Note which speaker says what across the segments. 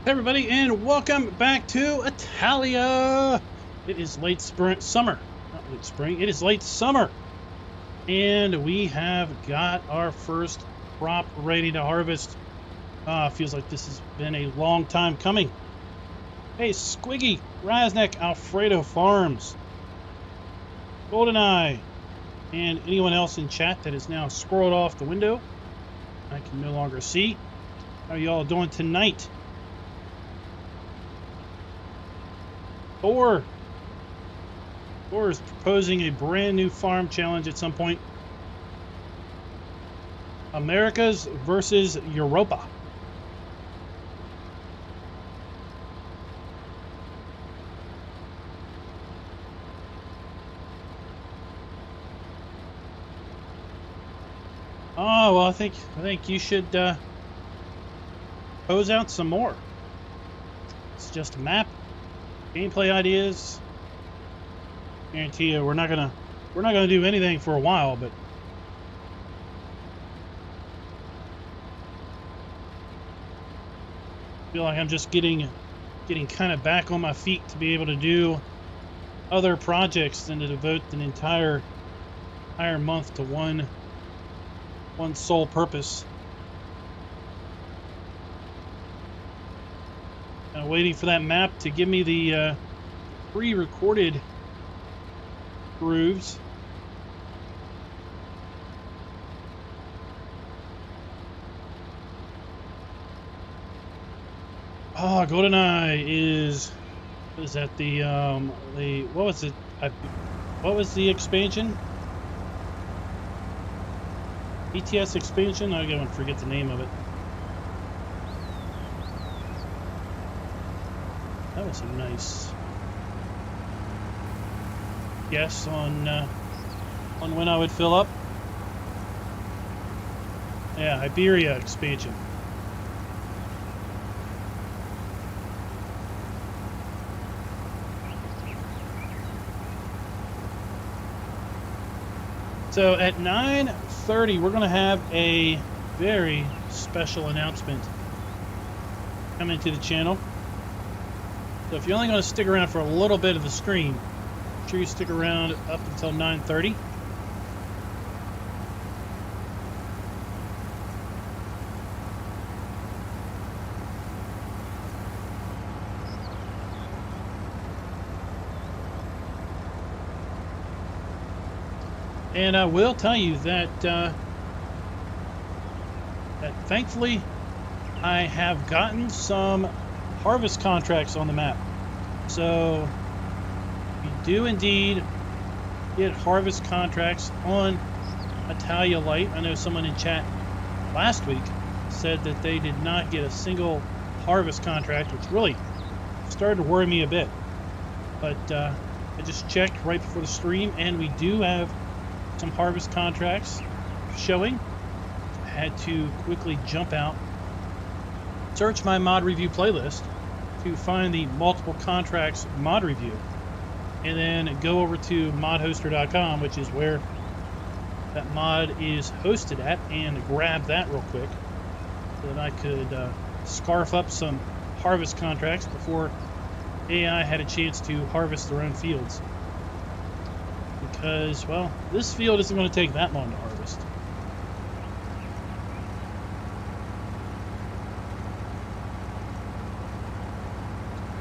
Speaker 1: Hey everybody, and welcome back to Italia. It is late spring, summer, not late spring. It is late summer, and we have got our first crop ready to harvest. Feels like this has been a long time coming. Hey, Squiggy, Raznek, Alfredo Farms, GoldenEye, and anyone else in chat that is now scrolled off the window. I can no longer see. How are y'all doing tonight? Thor is proposing a brand new farm challenge at some point. Americas versus Europa. Oh, well, I think you should pose out some more. It's just a map. Gameplay ideas. Guarantee you, we're not gonna do anything for a while, but I feel like I'm just getting kind of back on my feet to be able to do other projects than to devote an entire month to one sole purpose. Waiting for that map to give me the pre-recorded grooves. Oh, GoldenEye is, what is that, what was it? What was the expansion? ETS expansion? I'm going to forget the name of it. That was a nice guess on when I would fill up. Yeah, Iberia expansion. So at 9:30, we're going to have a very special announcement coming to the channel. So if you're only going to stick around for a little bit of the stream, make sure you stick around up until 9:30. And I will tell you that thankfully I have gotten some harvest contracts on the map. So we do indeed get harvest contracts on Italia Light. I know someone in chat last week said that they did not get a single harvest contract, which really started to worry me a bit. But I just checked right before the stream, and we do have some harvest contracts showing. I had to quickly jump out, search my mod review playlist to find the multiple contracts mod review, and then go over to modhoster.com, which is where that mod is hosted at, and grab that real quick so that I could scarf up some harvest contracts before AI had a chance to harvest their own fields. Because, well, this field isn't going to take that long to harvest.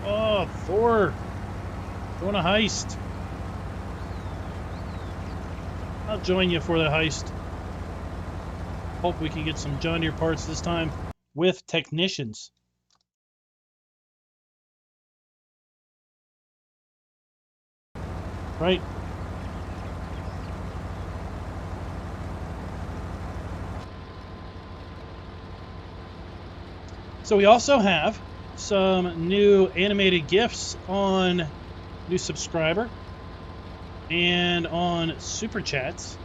Speaker 1: Oh, Thor! Doing a heist. I'll join you for the heist. Hope we can get some John Deere parts this time with technicians. Right? So we also have some new animated GIFs on new subscriber and on super chats.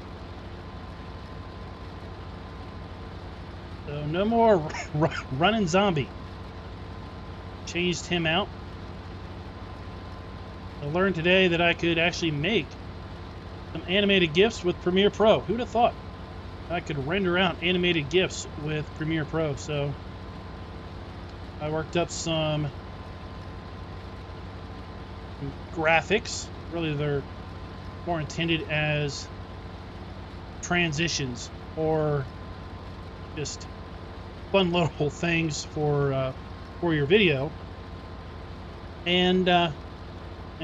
Speaker 1: So no more running zombie. Changed him out. I learned today that I could actually make some animated GIFs with Premiere Pro. Who'd have thought I could render out animated GIFs with Premiere Pro? So I worked up some graphics. Really, they're more intended as transitions or just fun little things for your video. And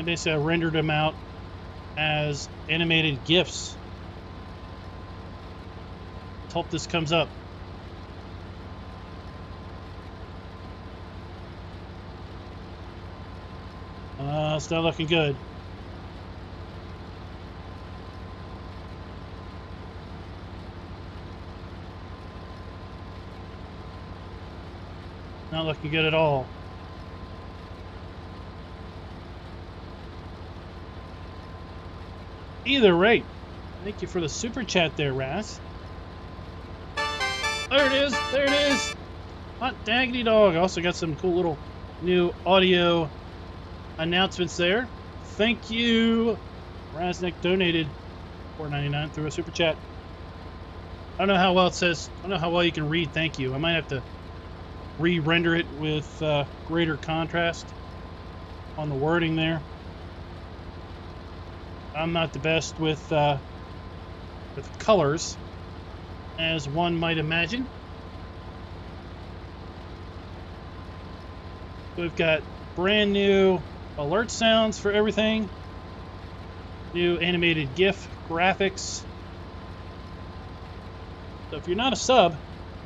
Speaker 1: basically I rendered them out as animated GIFs. Let's hope this comes up. It's not looking good. Not looking good at all. Either rate, thank you for the super chat there, Raz. There it is. There it is. Hot daggity dog. I also got some cool little new audio announcements there. Thank you. Raznik donated $4.99 through a super chat. I don't know how well it says. I don't know how well you can read thank you. I might have to re-render it with greater contrast on the wording there. I'm not the best with colors, as one might imagine. We've got brand new alert sounds for everything, new animated GIF graphics. So if you're not a sub,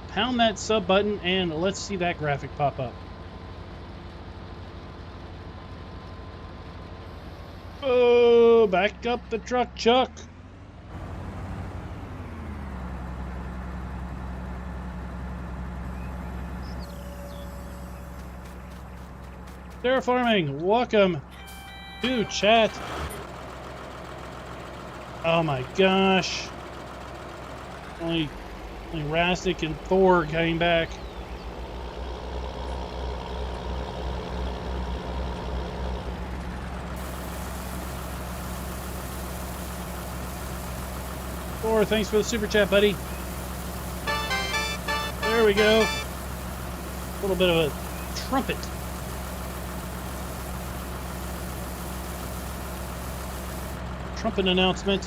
Speaker 1: pound that sub button and let's see that graphic pop up. Oh, back up the truck, Chuck. Terraforming, welcome to chat. Oh my gosh. Only Rastic and Thor came back. Thor, thanks for the super chat, buddy. There we go. A little bit of a trumpet. Trumpet announcement.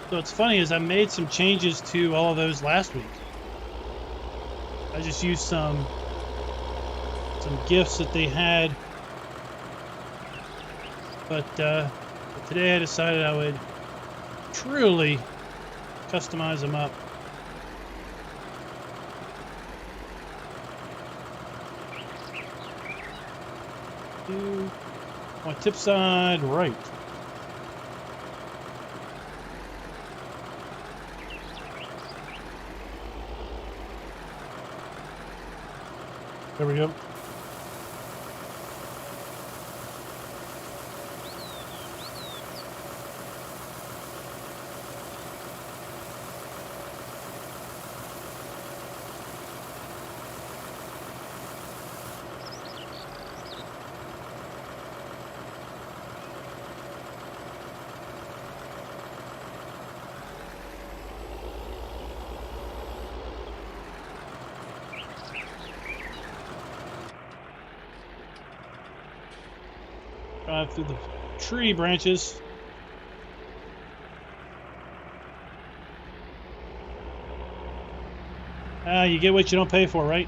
Speaker 1: So what's funny is I made some changes to all of those last week. I just used some GIFs that they had. But today I decided I would truly customize them up. To my tip side right. There we go. Drive through the tree branches. You get what you don't pay for, right?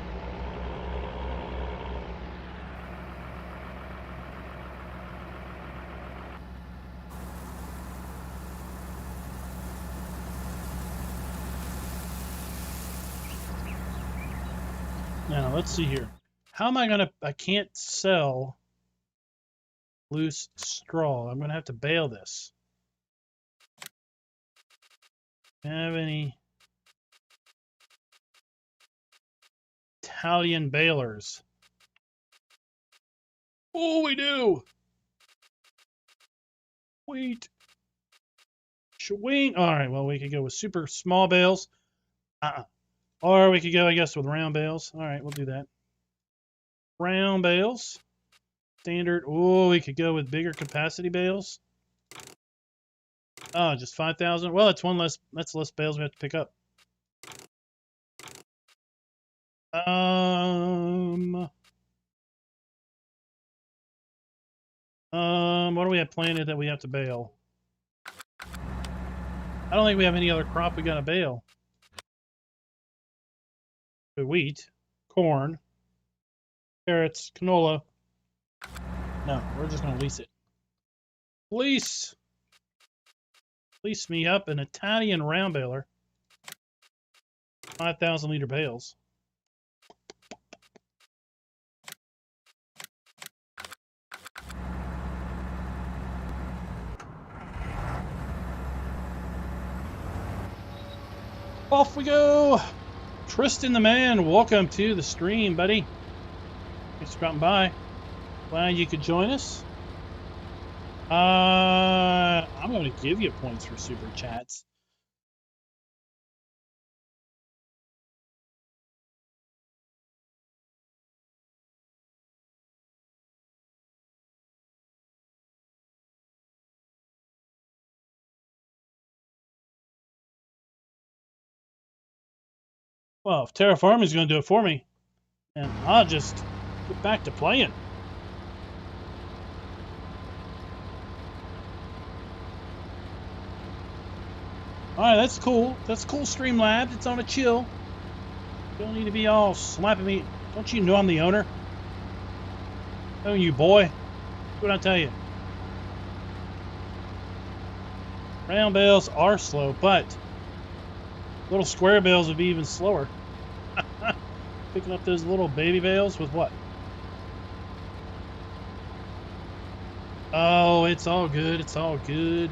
Speaker 1: Now, let's see here. How am I gonna... I can't sell loose straw. I'm gonna have to bale this. Have any Italian balers? Oh, we do. Wait. Swing. All right. Well, we could go with super small bales. Or we could go, I guess, with round bales. All right, we'll do that. Round bales. Standard. Oh, we could go with bigger capacity bales. Oh, just 5,000. Well, that's one less. That's less bales we have to pick up. What do we have planted that we have to bale? I don't think we have any other crop we got to bale. Wheat, corn, carrots, canola. No, we're just going to lease it. Lease me up an Italian round baler. 5,000 liter bales. Off we go. Tristan the man, welcome to the stream, buddy. Thanks for dropping by. Glad you could join us. I'm going to give you points for super chats. Well, if terraforming is going to do it for me, and I'll just get back to playing. All right, that's cool. That's cool, Streamlabs. It's on a chill. You don't need to be all slapping me. Don't you know I'm the owner? Oh, you boy. What I tell you? Round bales are slow, but little square bales would be even slower. Picking up those little baby bales with what? Oh, it's all good. It's all good.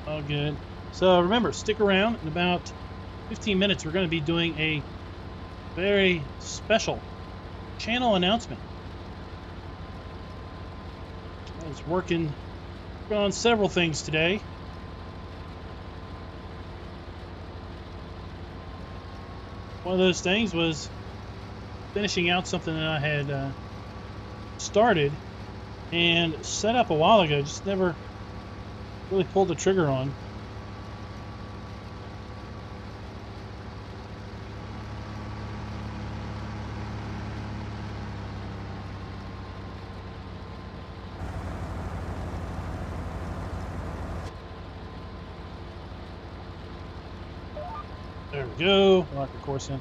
Speaker 1: All good. So remember, stick around. In about 15 minutes, we're going to be doing a very special channel announcement. I was working on several things today. One of those things was finishing out something that I had started and set up a while ago, just never really pulled the trigger on. There we go. Lock the course in.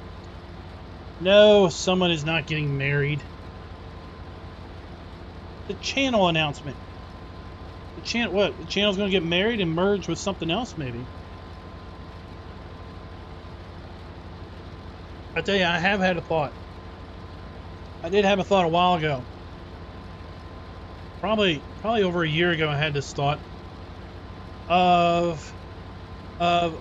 Speaker 1: No, someone is not getting married. The channel announcement. What? The channel's going to get married and merge with something else, maybe. I tell you, I have had a thought. I did have a thought a while ago. Probably over a year ago, I had this thought of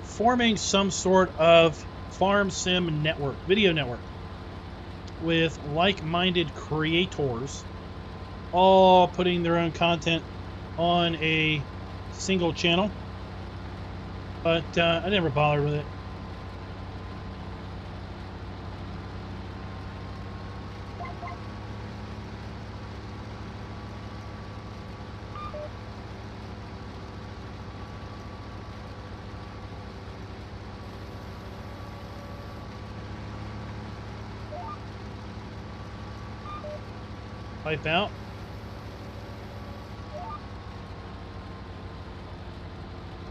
Speaker 1: forming some sort of farm sim network, video network, with like-minded creators, all putting their own content on a single channel. But I never bothered with it. Pipe out.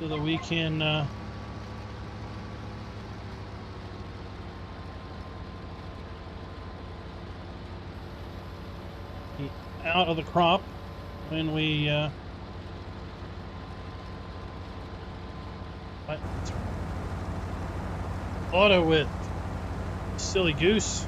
Speaker 1: So that we can be out of the crop when we auto width. Silly goose.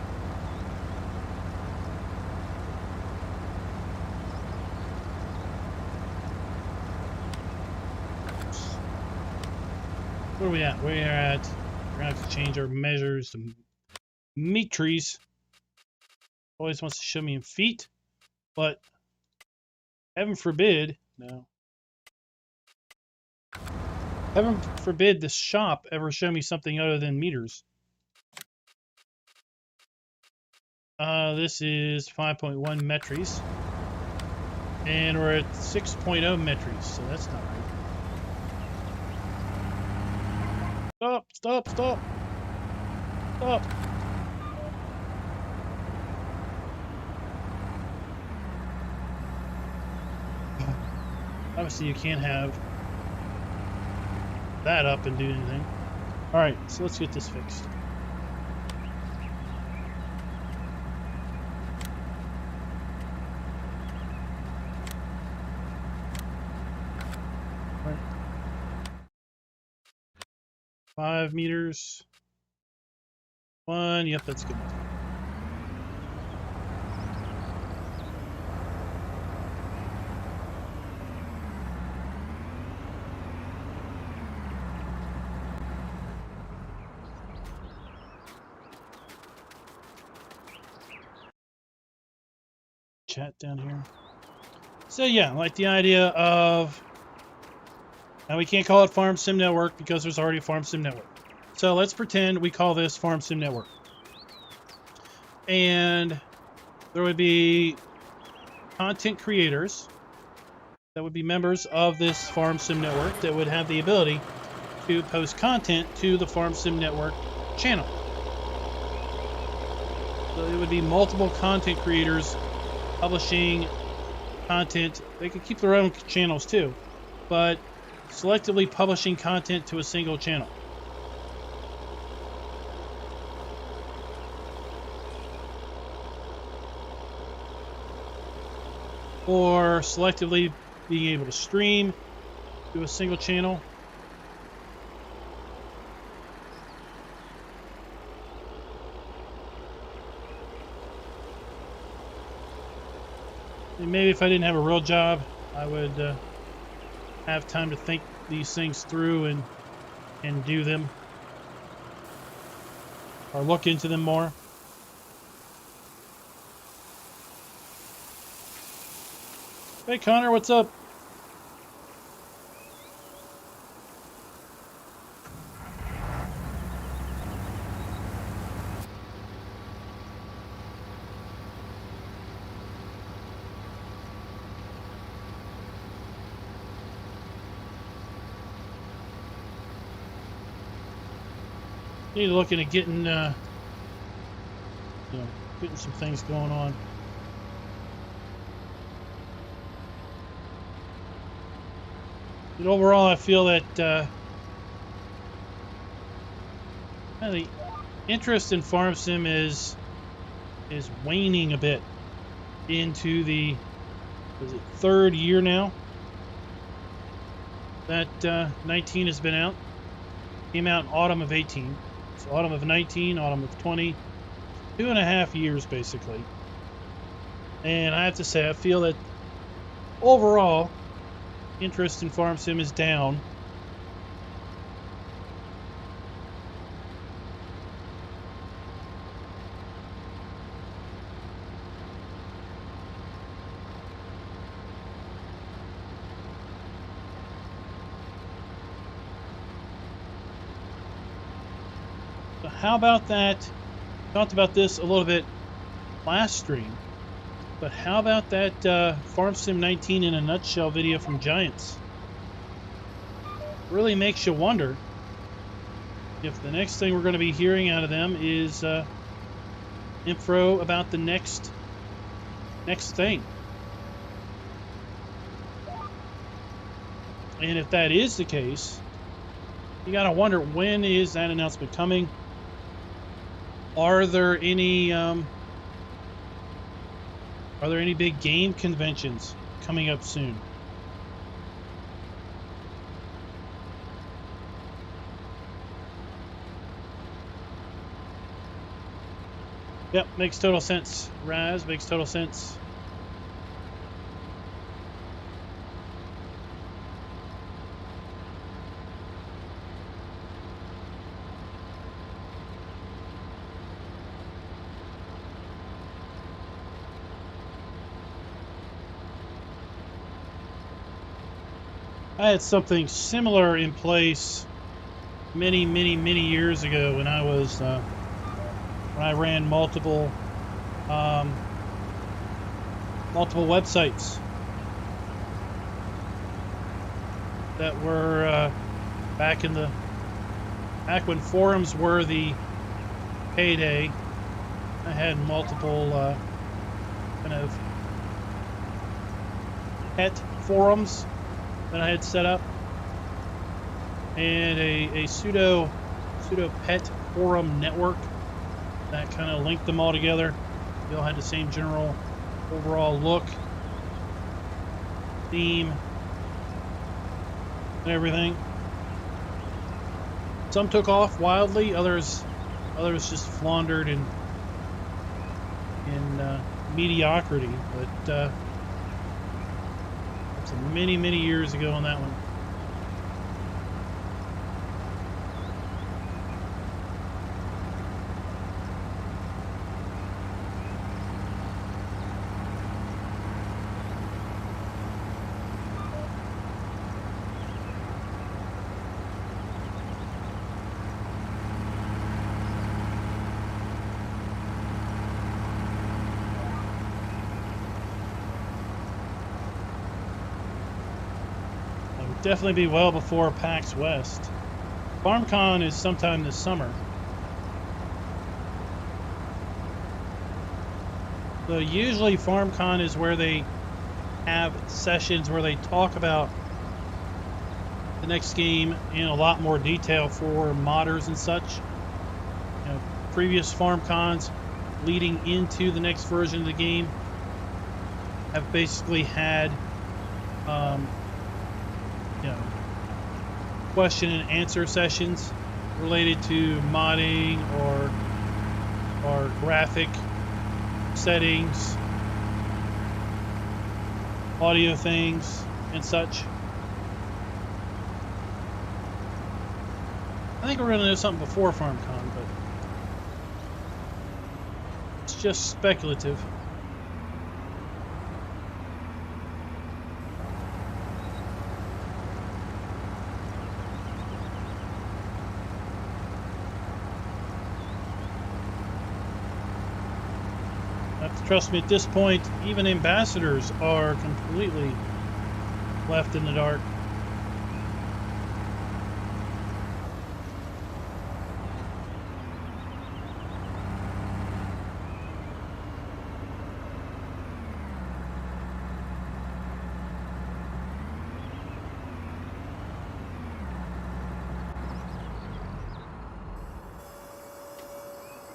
Speaker 1: Where are we at? We're going to have to change our measures to meat trees. Always wants to show me in feet, but heaven forbid, no. Heaven forbid the shop ever show me something other than meters. This is 5.1 metries. And we're at 6.0 metries, so that's not right. Stop, stop, stop. Stop. Obviously, you can't have that up and do anything. All right, so let's get this fixed. All right. 5 meters. 1, yep, that's good enough. Chat down here. So yeah, like the idea of, now we can't call it Farm Sim Network because there's already a Farm Sim Network. So let's pretend we call this Farm Sim Network. And there would be content creators that would be members of this Farm Sim Network that would have the ability to post content to the Farm Sim Network channel. So it would be multiple content creators publishing content. They could keep their own channels too, but selectively publishing content to a single channel. Or selectively being able to stream to a single channel. And maybe if I didn't have a real job, I would have time to think these things through and do them, or look into them more. Hey Connor, what's up? Need to look into getting, getting some things going on. But overall, I feel that the interest in Farm Sim is waning a bit into the, is it 3rd year now that 19 has been out. Came out in autumn of 18. So autumn of 19, autumn of 20, 2.5 years basically. And I have to say, I feel that overall interest in Farm Sim is down. So how about that? Talked about this a little bit last stream, but how about that Farm Sim 19 in a nutshell video from Giants? Really makes you wonder if the next thing we're going to be hearing out of them is info about the next thing. And if that is the case, you got to wonder, when is that announcement coming? Are there any big game conventions coming up soon? Yep, makes total sense. Raz, makes total sense. I had something similar in place many years ago when I was when I ran multiple websites that were back when forums were the heyday. I had multiple kind of pet forums that I had set up, and a pseudo pet forum network that kind of linked them all together. They all had the same general overall look, theme, and everything. Some took off wildly, others just floundered in mediocrity. But it's many years ago on that one. Definitely be well before PAX West. FarmCon is sometime this summer. So usually FarmCon is where they have sessions where they talk about the next game in a lot more detail for modders and such. You know, previous FarmCons leading into the next version of the game have basically had question and answer sessions related to modding or graphic settings, audio things, and such. I think we're going to know something before FarmCon, but it's just speculative. Trust me, at this point, even ambassadors are completely left in the dark.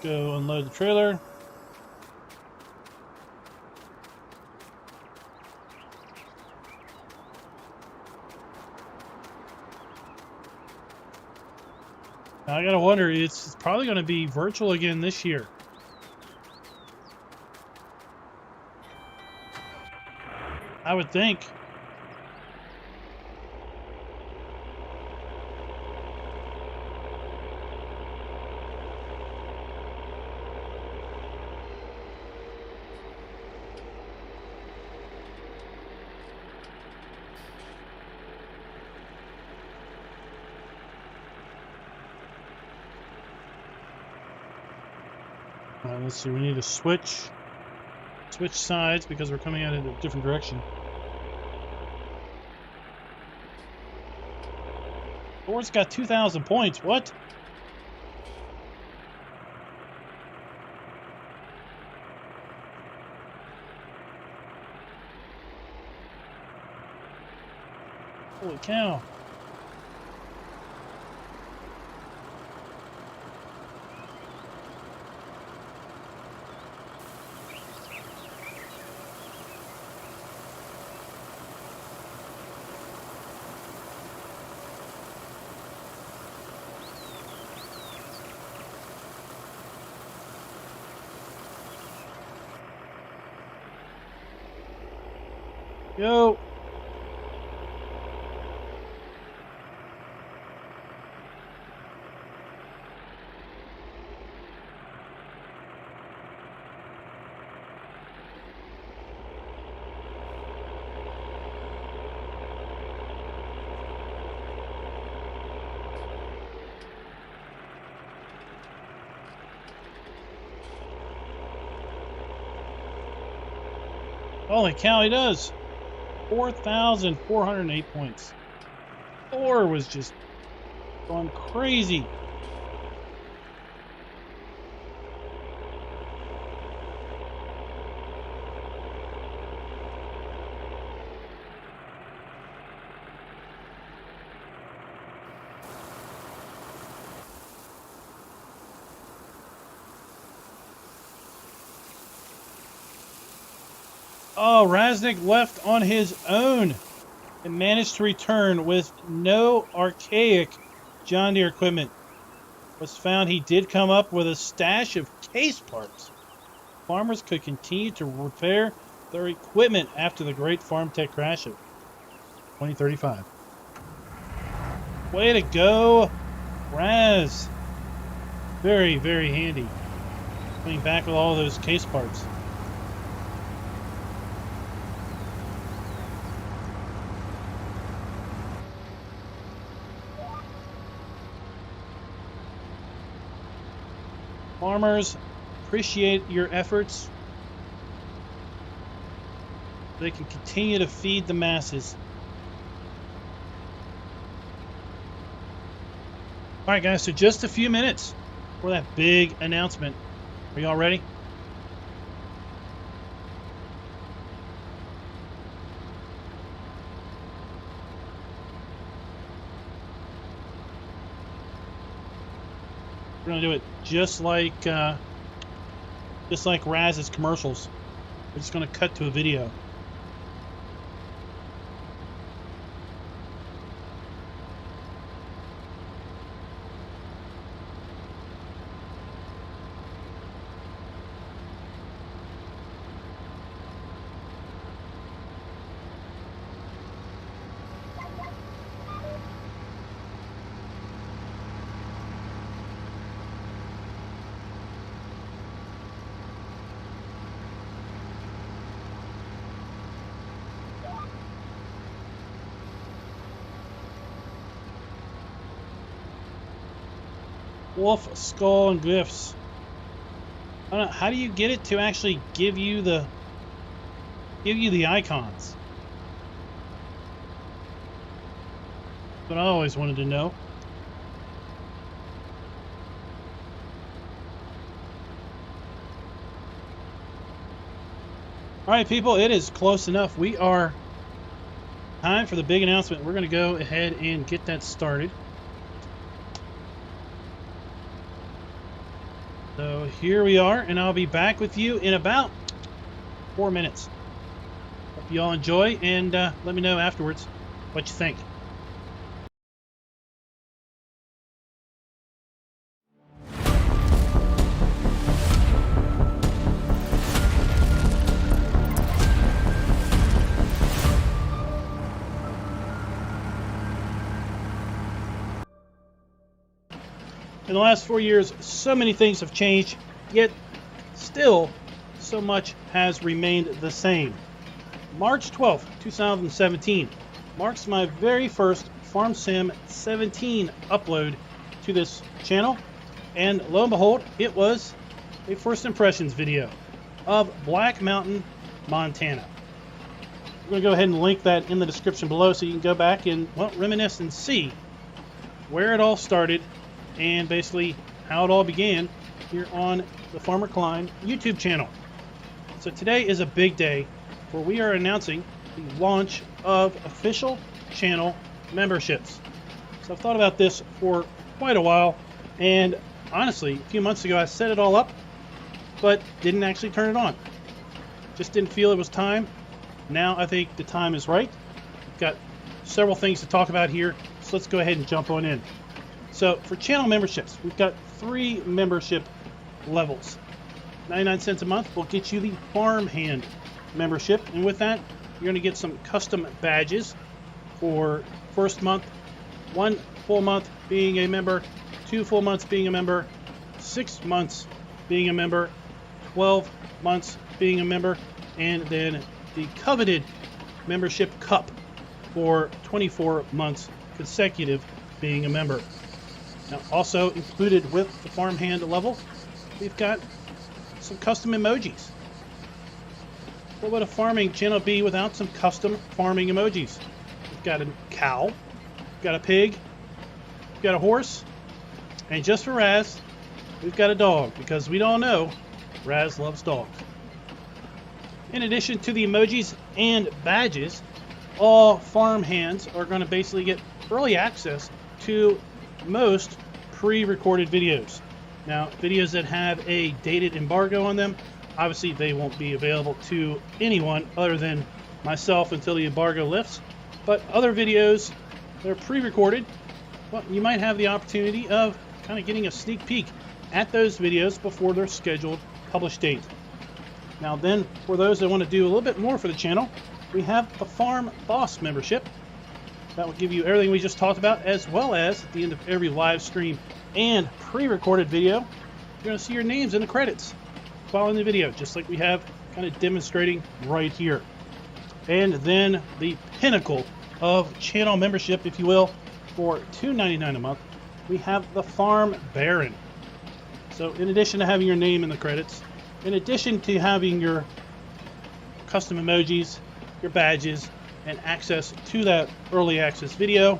Speaker 1: Go unload the trailer. I gotta wonder, it's probably going to be virtual again this year. I would think. Let's see, we need to switch sides because we're coming out in a different direction. Ford's got 2,000 points. What? Holy cow. Yo. Holy cow, he does. 4,408 points. Thor was just going crazy. Oh, Raznik left on his own and managed to return with no archaic John Deere equipment. Was found he did come up with a stash of case parts. Farmers could continue to repair their equipment after the great farm tech crash of 2035. Way to go, Raz. Very, very handy. Coming back with all those case parts. Farmers, appreciate your efforts. They can continue to feed the masses. All right, guys, so just a few minutes for that big announcement. Are y'all ready? We're gonna do it just like Raz's commercials. We're just gonna cut to a video. Wolf, skull, and glyphs. I don't know, how do you get it to actually give you the icons? That's what I always wanted to know. All right, people, it is close enough. We are time for the big announcement. We're going to go ahead and get that started. So here we are, and I'll be back with you in about 4 minutes. Hope you all enjoy, and let me know afterwards what you think. In the last 4 years, so many things have changed, yet still so much has remained the same. March 12th, 2017 marks my very first Farm Sim 17 upload to this channel, and lo and behold, it was a first impressions video of Black Mountain, Montana. I'm going to go ahead and link that in the description below so you can go back and, well, reminisce and see where it all started and basically how it all began here on the Farmer Klein YouTube channel. So today is a big day where we are announcing the launch of official channel memberships. So I've thought about this for quite a while, and honestly, a few months ago I set it all up, but didn't actually turn it on. Just didn't feel it was time. Now I think the time is right. We've got several things to talk about here, so let's go ahead and jump on in. So for channel memberships, we've got 3 membership levels. 99 cents a month will get you the farmhand membership, and with that you're going to get some custom badges for first month, 1 full month being a member, 2 full months being a member, 6 months being a member, 12 months being a member, and then the coveted membership cup for 24 months consecutive being a member. Now, also included with the farmhand level, we've got some custom emojis. what would a farming channel be without some custom farming emojis? We've got a cow, we've got a pig, we've got a horse, and just for Raz, we've got a dog, because we all know Raz loves dogs. In addition to the emojis and badges, all farm hands are going to basically get early access to most pre-recorded videos. Now, videos that have a dated embargo on them, obviously they won't be available to anyone other than myself until the embargo lifts. But other videos that are pre-recorded, well, you might have the opportunity of kind of getting a sneak peek at those videos before their scheduled publish date. Now then, for those that want to do a little bit more for the channel, we have the Farm Boss membership. That will give you everything we just talked about, as well as at the end of every live stream and pre-recorded video, you're going to see your names in the credits following the video, just like we have kind of demonstrating right here. And then the pinnacle of channel membership, if you will, for $2.99 a month, we have the Farm Baron. So in addition to having your name in the credits, in addition to having your custom emojis, your badges, and access to that early access video,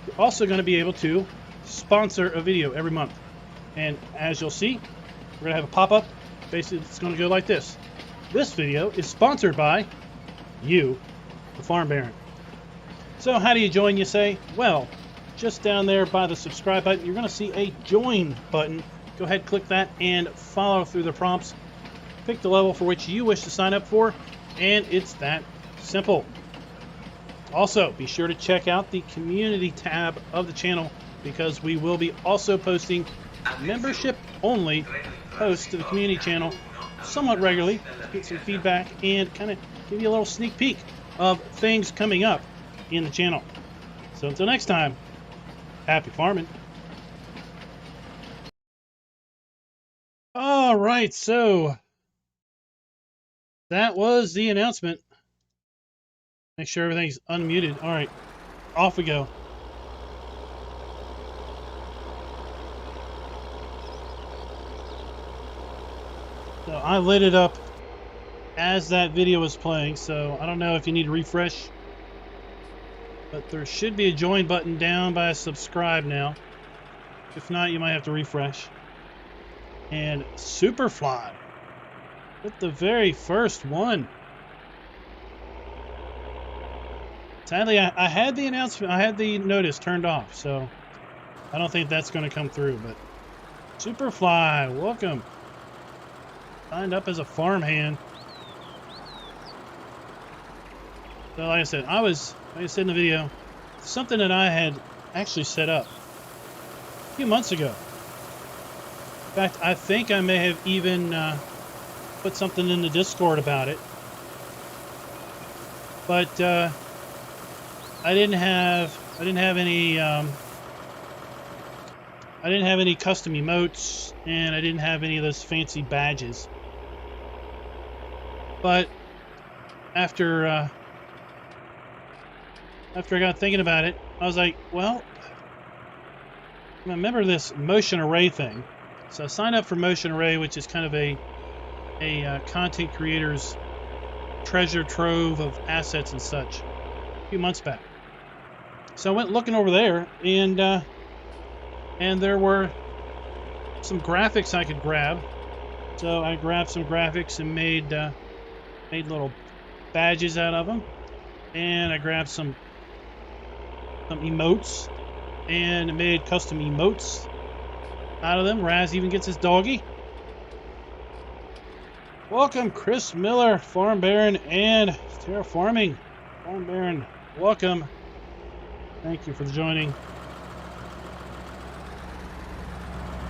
Speaker 1: you're also going to be able to sponsor a video every month. And as you'll see, we're going to have a pop-up. Basically, it's going to go like this. This video is sponsored by you, the Farm Baron. So how do you join, you say? Well, just down there by the subscribe button, you're going to see a join button. Go ahead, click that, and follow through the prompts. Pick the level for which you wish to sign up for, and it's that simple. Also, be sure to check out the community tab of the channel, because we will be also posting membership-only posts to the community channel somewhat regularly to get some feedback and kind of give you a little sneak peek of things coming up in the channel. So until next time, happy farming. All right, so that was the announcement. Make sure everything's unmuted. All right, off we go. So I lit it up as that video was playing, so I don't know if you need to refresh, but there should be a join button down by subscribe now. If not, you might have to refresh. And Superfly with the very first one. Sadly, I had the announcement, I had the notice turned off, so I don't think that's going to come through. But Superfly, welcome. Signed up as a farmhand. So like I said, like I said in the video, something that I had actually set up a few months ago. In fact, I think I may have even put something in the Discord about it. But I didn't have any custom emotes, and I didn't have any of those fancy badges. But after I got thinking about it, I was like, well, I remember this Motion Array thing. So I signed up for Motion Array, which is kind of a content creator's treasure trove of assets and such, a few months back. So I went looking over there, and there were some graphics I could grab. So I grabbed some graphics and made little badges out of them, and I grabbed some emotes and made custom emotes out of them. Raz even gets his doggy. Welcome, Chris Miller, Farm Baron, and Terraforming Farm Baron. Welcome. Thank you for joining.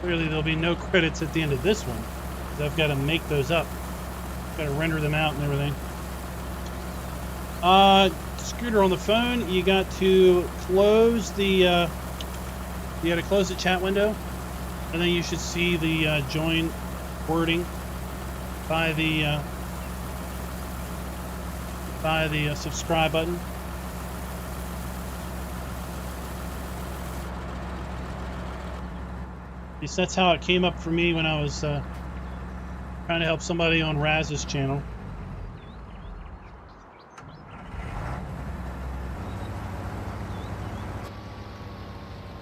Speaker 1: Clearly, there'll be no credits at the end of this one, because I've got to make those up. Got to render them out and everything. Scooter on the phone, you got to close the chat window, and then you should see the join wording by the subscribe button. At least that's how it came up for me when I was trying to help somebody on Raz's channel.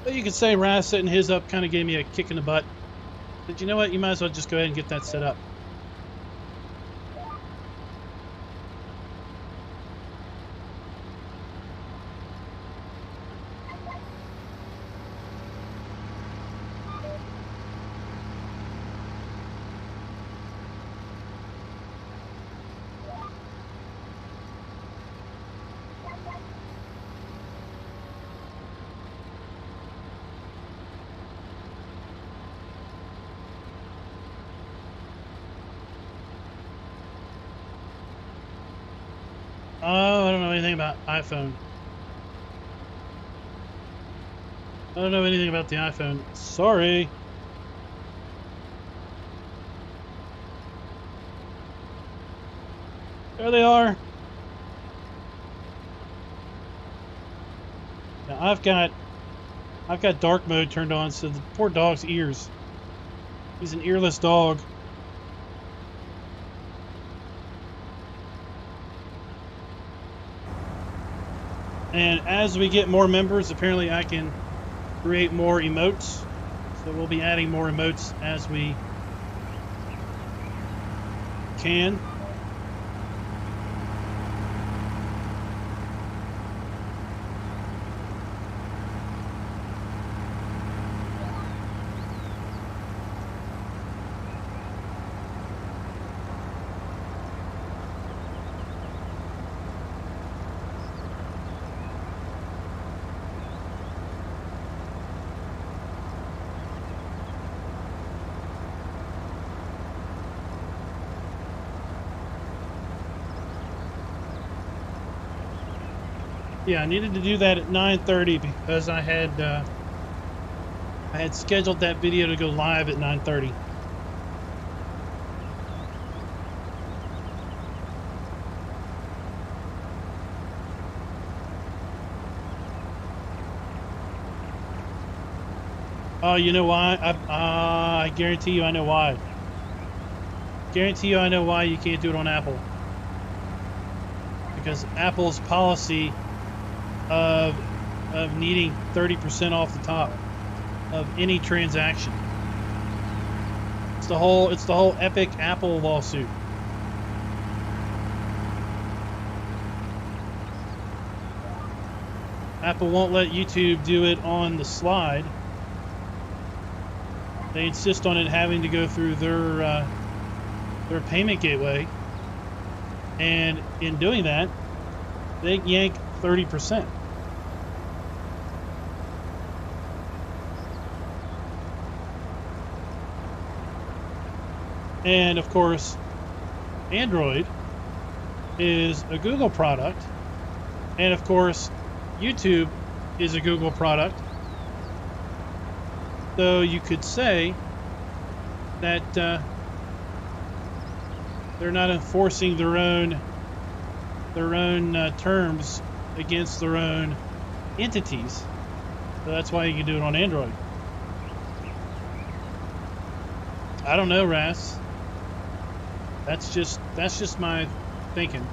Speaker 1: Well, you could say Raz setting his up kind of gave me a kick in the butt. But you know what? You might as well just go ahead and get that set up. Oh, I don't know anything about iPhone. I don't know anything about the iPhone. Sorry. There they are. Now I've got dark mode turned on, so the poor dog's ears. He's an earless dog. And as we get more members, apparently I can create more emotes. So we'll be adding more emotes as we can. Yeah, I needed to do that at 9:30 because I had scheduled that video to go live at 9:30. Oh, you know why? I guarantee you I know why. Guarantee you I know why you can't do it on Apple. Because Apple's policy of needing 30% off the top of any transaction. It's the whole epic Apple lawsuit. Apple won't let YouTube do it on the slide. They insist on it having to go through their payment gateway, and in doing that, they yank 30%. And of course, Android is a Google product, and of course, YouTube is a Google product. So you could say that they're not enforcing their own terms against their own entities. So that's why you can do it on Android. I don't know, Ras. That's just my thinking.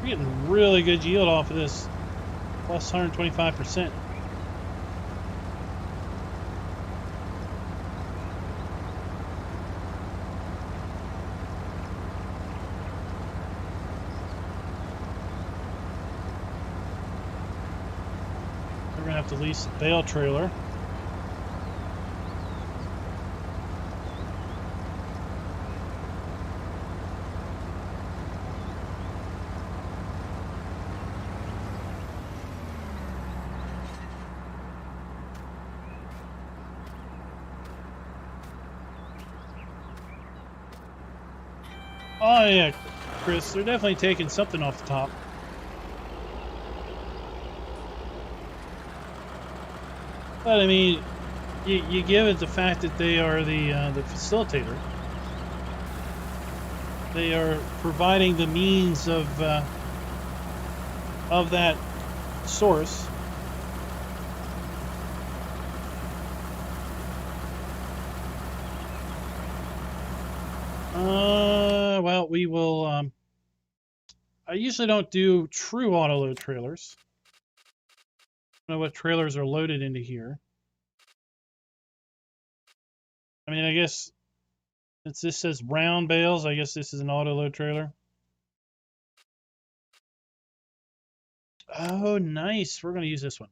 Speaker 1: We're getting really good yield off of this, plus 125%. We're gonna have to lease a bale trailer. Oh yeah, Chris, they're definitely taking something off the top. But I mean, you give it the fact that they are the facilitator. They are providing the means of that source. Well, we will. I usually don't do true auto load trailers. I don't know what trailers are loaded into here. I mean, I guess since this says round bales, I guess this is an auto load trailer. Oh, nice. We're going to use this one.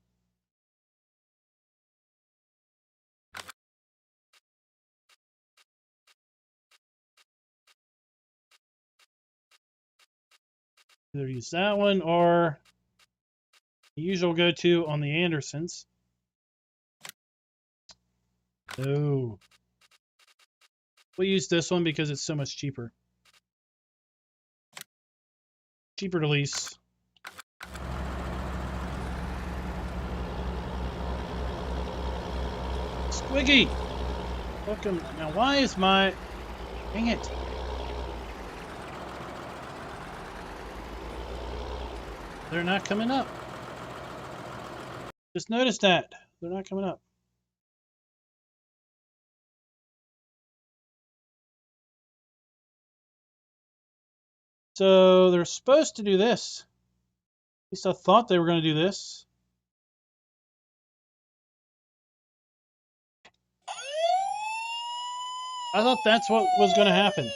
Speaker 1: Either use that one or the usual go-to on the Andersons. Oh. We'll use this one because it's so much cheaper. Cheaper to lease. Squiggy! Welcome. Now, why is my... Dang it. They're not coming up. Just noticed that. They're not coming up. So they're supposed to do this. At least I thought they were going to do this. I thought that's what was going to happen.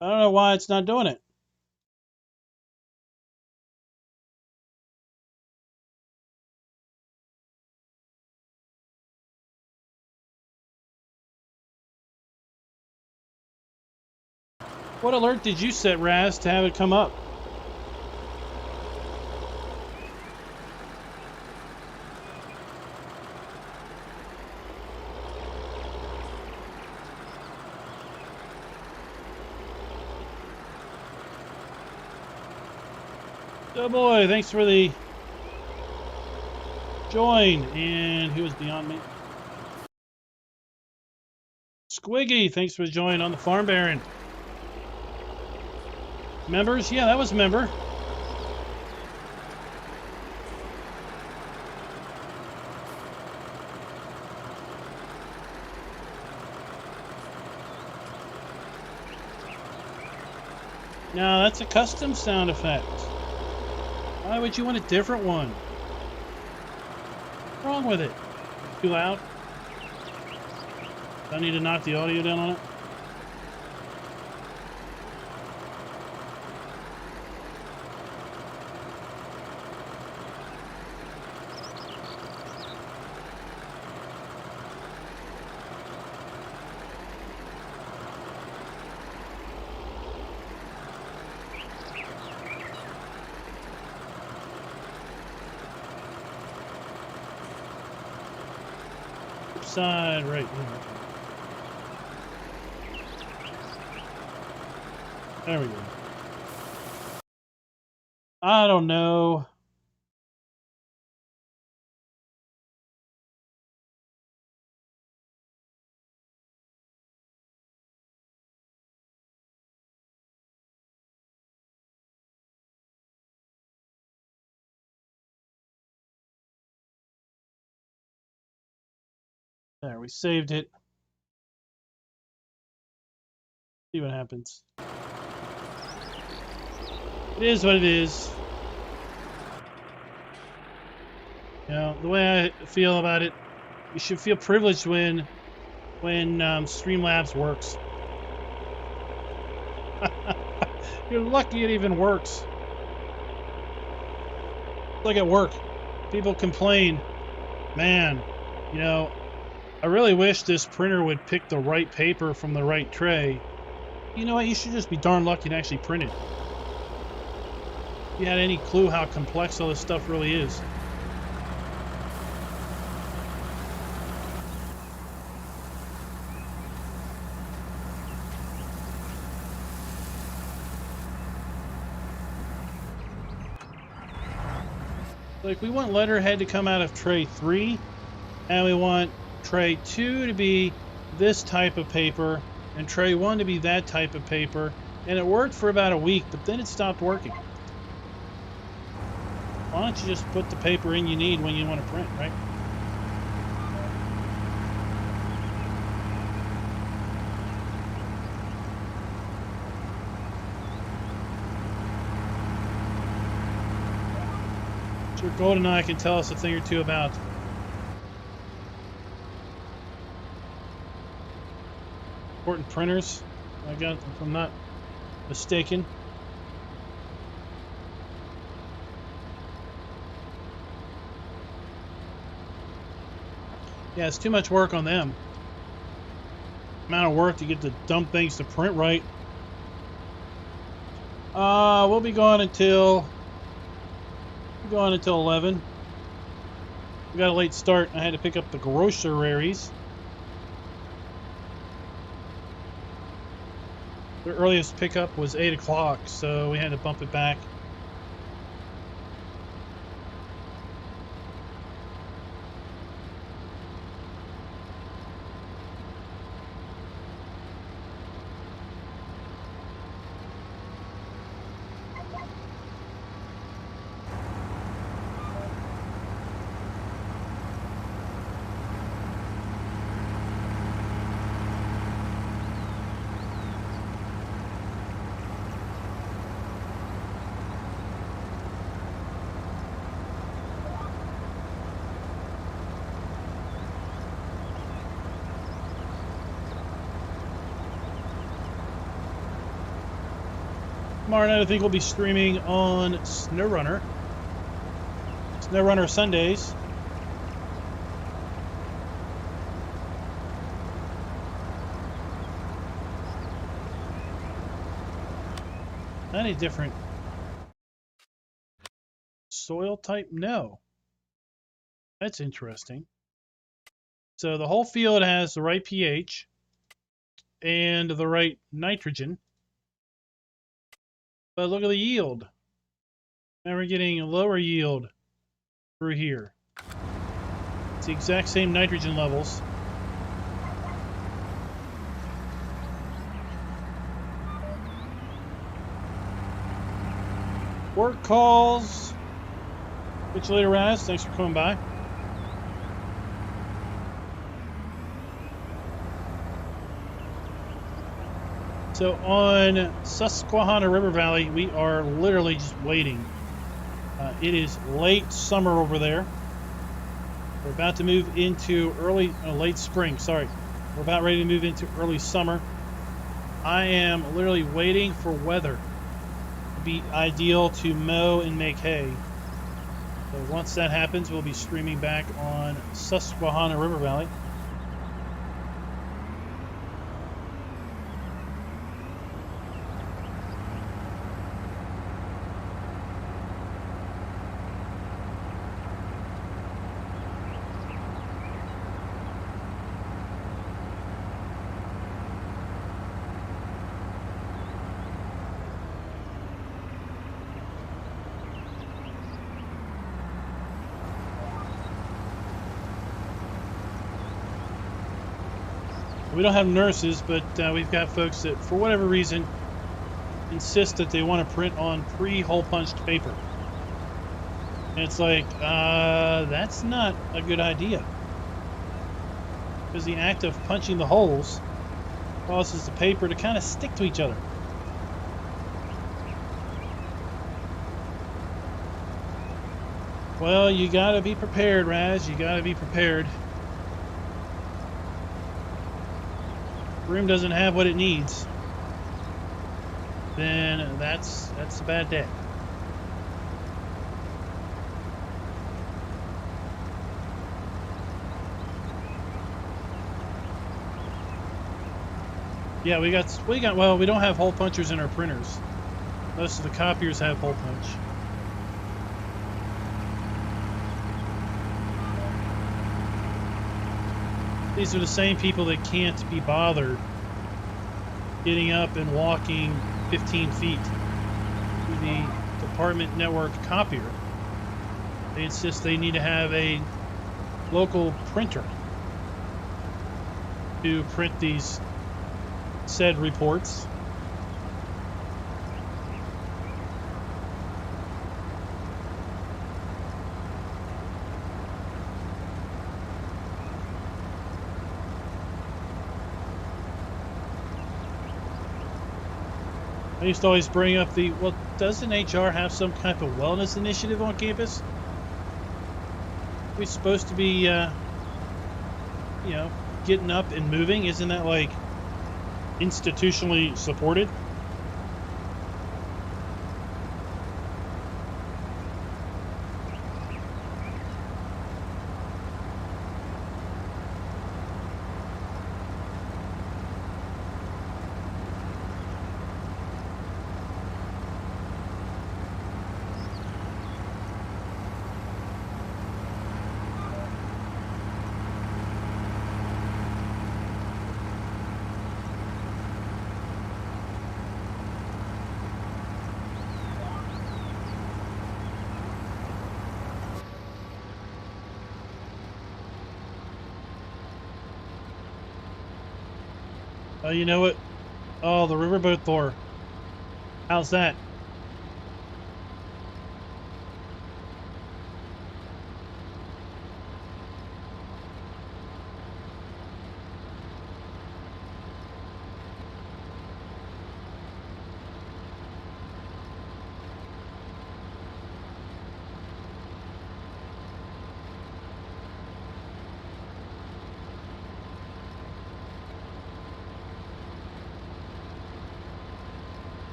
Speaker 1: I don't know why it's not doing it. What alert did you set, Raz, to have it come up? Oh boy, thanks for the join. And who was beyond me? Squiggy, thanks for the join on the Farm Baron. Members? Yeah, that was a member. Now, that's a custom sound effect. Why would you want a different one? What's wrong with it? Too loud? Do I need to knock the audio down on it? Side right here. There we go. I don't know. There, we saved it. See what happens. It is what it is. You know, the way I feel about it, you should feel privileged when Streamlabs works. You're lucky it even works. Like at work, people complain, man, you know, I really wish this printer would pick the right paper from the right tray. You know what? You should just be darn lucky to actually print it. If you had any clue how complex all this stuff really is. Like, we want letterhead to come out of tray 3, and we want tray 2 to be this type of paper, and tray 1 to be that type of paper. And it worked for about a week, but then it stopped working. Why don't you just put the paper in you need when you want to print, right? Sure, GoldenEye can tell us a thing or two about. Important printers, I got, if I'm not mistaken. Yeah, it's too much work on them. Amount of work to get the dumb things to print right. We'll be going until 11. We got a late start. I had to pick up the groceries. The earliest pickup was 8 o'clock, so we had to bump it back. Tomorrow night, I think we'll be streaming on SnowRunner. SnowRunner Sundays. Any different soil type? No. That's interesting. So the whole field has the right pH and the right nitrogen. But look at the yield. Now we're getting a lower yield through here. It's the exact same nitrogen levels. Work calls. Catch you later, Raz. Thanks for coming by. So on Susquehanna River Valley, we are literally just waiting. It is late summer over there. We're about to move into late spring, sorry. We're about ready to move into early summer. I am literally waiting for weather to be ideal to mow and make hay. So once that happens, we'll be streaming back on Susquehanna River Valley. We don't have nurses, but we've got folks that, for whatever reason, insist that they want to print on pre-hole punched paper. And it's like, that's not a good idea. Because the act of punching the holes causes the paper to kind of stick to each other. Well, you gotta be prepared, Raz. You gotta be prepared. Room doesn't have what it needs, then that's a bad day. Yeah, we got well, we don't have hole punchers in our printers. Most of the copiers have hole punch. These are the same people that can't be bothered getting up and walking 15 feet to the department network copier. They insist they need to have a local printer to print these said reports. I used to always bring up well, doesn't HR have some kind of wellness initiative on campus? We're supposed to be, getting up and moving. Isn't that like institutionally supported? Oh, you know what? Oh, the riverboat Thor. How's that?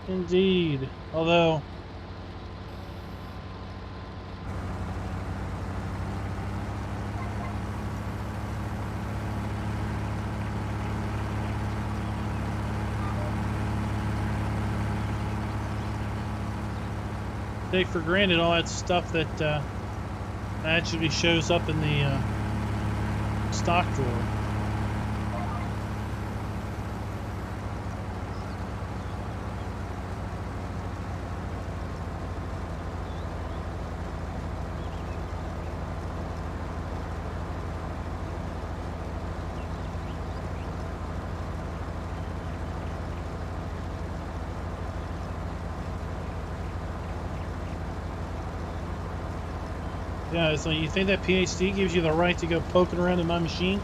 Speaker 1: Indeed. Although, take for granted all that stuff that actually shows up in the stock drawer. Yeah, so you think that PhD gives you the right to go poking around in my machine?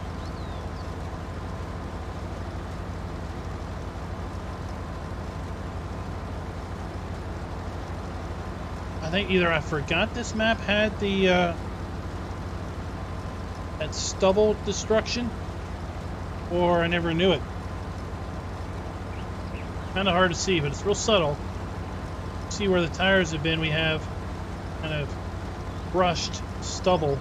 Speaker 1: I think either I forgot this map had the that stubble destruction, or I never knew it. Kind of hard to see, but it's real subtle. See where the tires have been, we have kind of brushed stubble.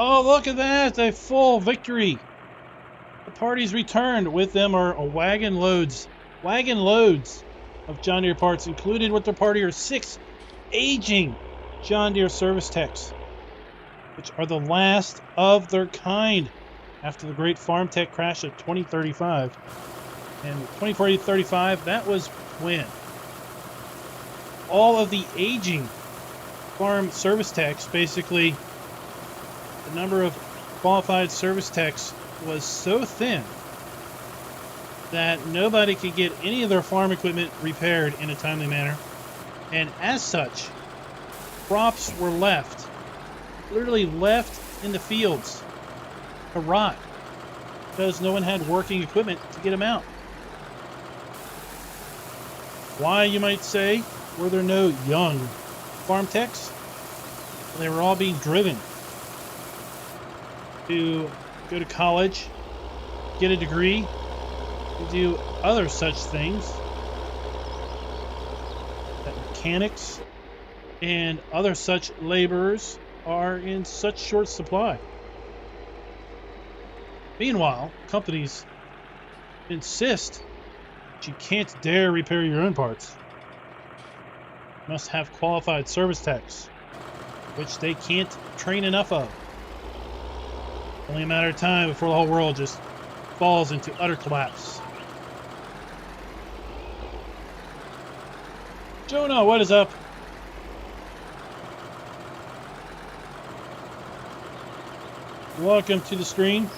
Speaker 1: Oh, look at that! A full victory! The party's returned. With them are wagon loads of John Deere parts. Included with their party are 6 aging John Deere service techs, which are the last of their kind after the great farm tech crash of 2035. And 2035, that was when all of the aging farm service techs, basically the number of qualified service techs was so thin that nobody could get any of their farm equipment repaired in a timely manner. And as such, crops were literally left in the fields to rot because no one had working equipment to get them out. Why, you might say, were there no young farm techs? They were all being driven to go to college, get a degree, and do other such things. That mechanics and other such laborers are in such short supply. Meanwhile, companies insist that you can't dare repair your own parts. You must have qualified service techs, which they can't train enough of. Only a matter of time before the whole world just falls into utter collapse. Jonah, what is up? Welcome to the stream.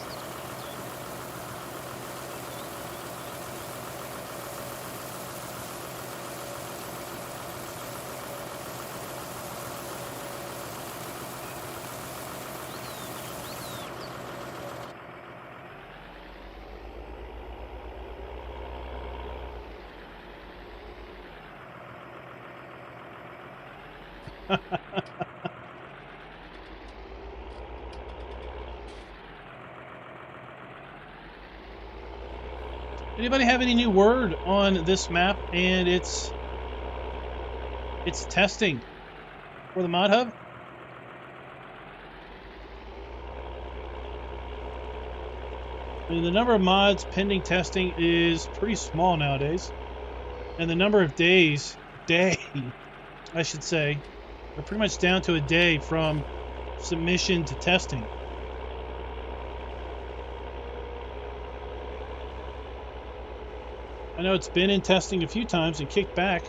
Speaker 1: Anybody have any new word on this map and its testing for the mod hub? I mean, the number of mods pending testing is pretty small nowadays, and the number of days, I should say, are pretty much down to a day from submission to testing. I know it's been in testing a few times and kicked back.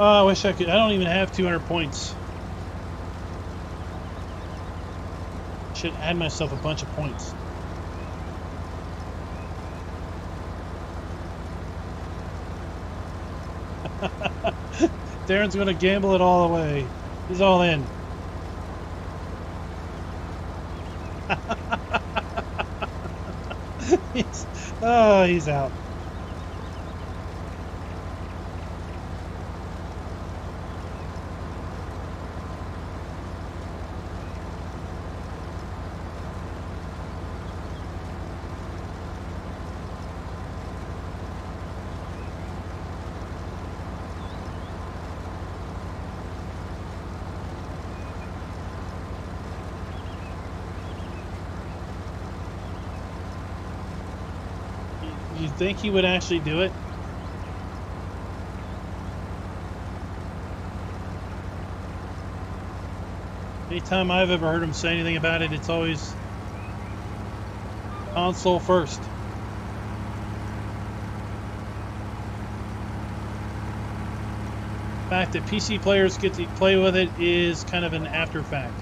Speaker 1: Oh, I wish I could. I don't even have 200 points. Should add myself a bunch of points. Darren's going to gamble it all away. He's all in. He's out. You think he would actually do it? Anytime I've ever heard him say anything about it, it's always console first. The fact that PC players get to play with it is kind of an after fact.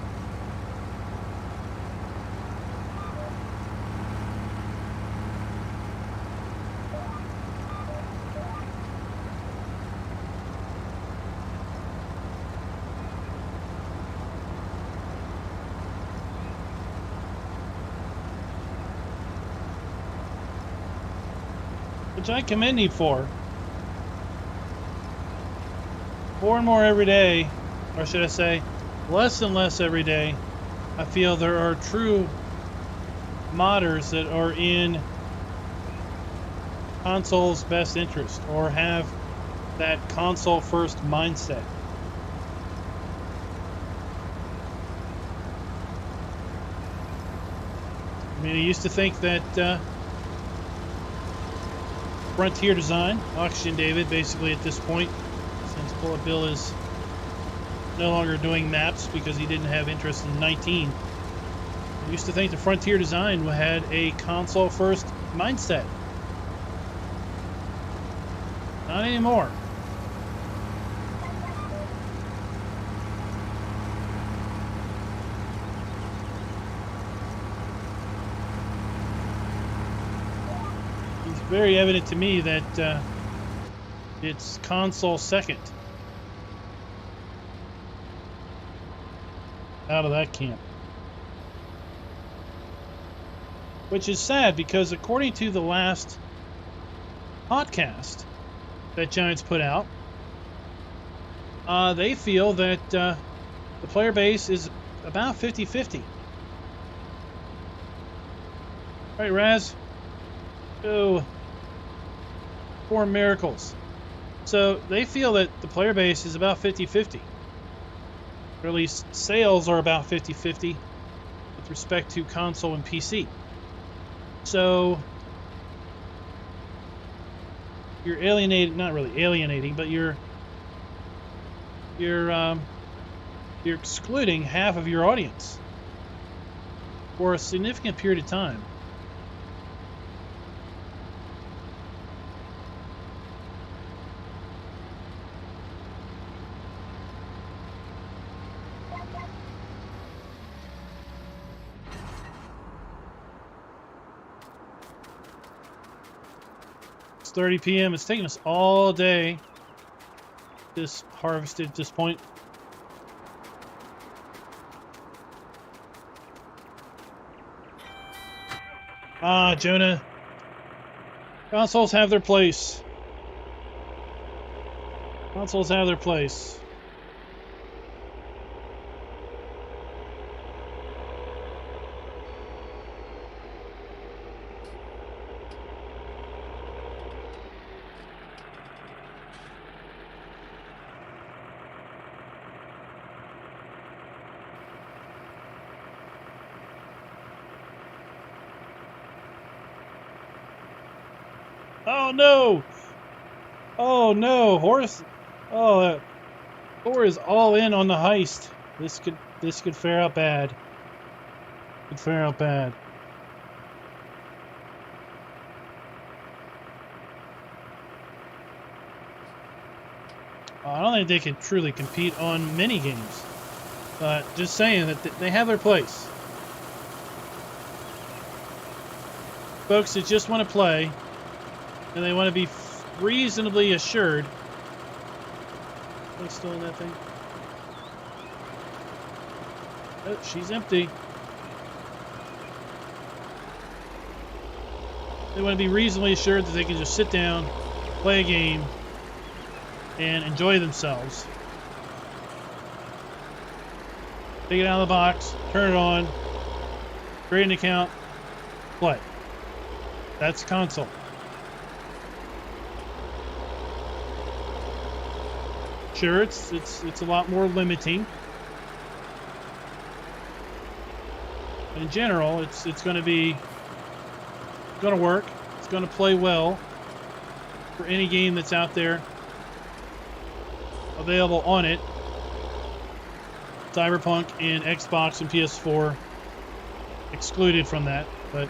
Speaker 1: Which I commend you for. More and more every day, or should I say, less and less every day, I feel there are true modders that are in console's best interest, or have that console first mindset. I mean, I used to think that Frontier Design, Oxygen David, basically at this point, since Bullet Bill is no longer doing maps because he didn't have interest in 19. I used to think the Frontier design had a console-first mindset. Not anymore. It's very evident to me that it's console second. Out of that camp. Which is sad because according to the last podcast that Giants put out, they feel that the player base is about 50-50. Right, Raz? Oh, 4 miracles. So they feel that the player base is about 50-50. Or at least sales are about 50-50 with respect to console and PC. So you're alienating, not really alienating, but you're excluding half of your audience for a significant period of time. It's 30 p.m. It's taking us all day this harvested at this point. Ah, Jonah. Consoles have their place. Consoles have their place. Oh no! Oh no, Horace! Oh, Thor is all in on the heist. This could fare out bad. Could fare out bad. I don't think they can truly compete on mini games, but just saying that they have their place. Folks that just want to play. And they want to be reasonably assured. Are they still in that thing? Oh, she's empty. They want to be reasonably assured that they can just sit down, play a game, and enjoy themselves. Take it out of the box, turn it on, create an account, play. That's console. Sure, it's a lot more limiting. But in general, it's going to work. It's going to play well for any game that's out there available on it. Cyberpunk and Xbox and PS4 excluded from that, but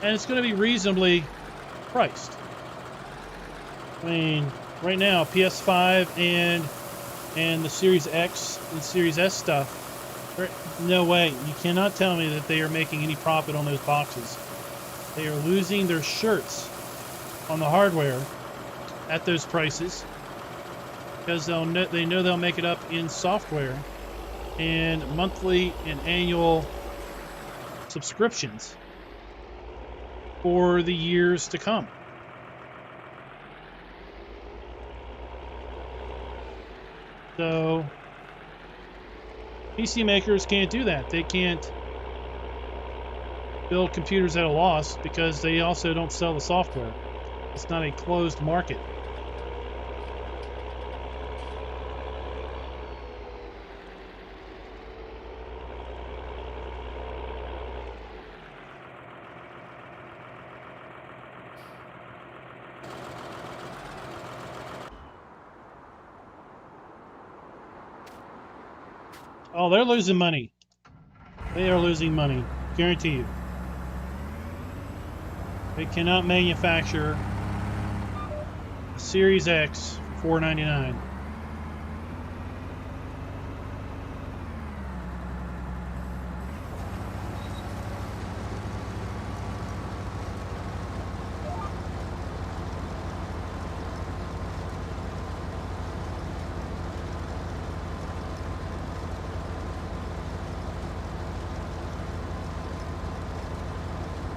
Speaker 1: and it's going to be reasonably priced. I mean, right now, PS5 and the Series X and Series S stuff, no way. You cannot tell me that they are making any profit on those boxes. They are losing their shirts on the hardware at those prices because they know they'll make it up in software and monthly and annual subscriptions for the years to come. So PC makers can't do that. They can't build computers at a loss because they also don't sell the software. It's not a closed market. Oh, they're losing money. They are losing money. Guarantee you. They cannot manufacture a Series X for $4.99.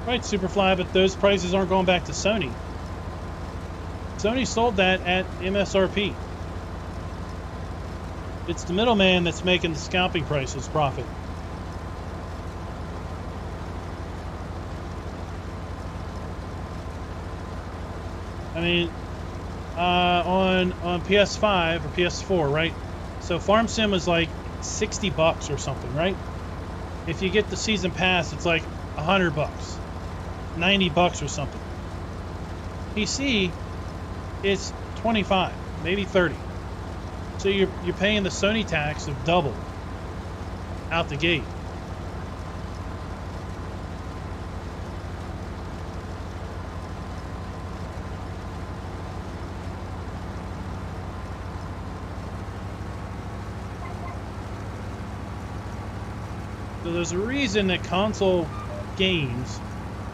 Speaker 1: Right, Superfly, but those prices aren't going back to Sony. Sony sold that at MSRP. It's the middleman that's making the scalping prices profit. I mean, on PS5 or PS4, right? So Farm Sim was like $60 or something, right? If you get the season pass, it's like $100, $90 or something. PC, it's 25, maybe 30. So you're paying the Sony tax of double out the gate. So there's a reason that console games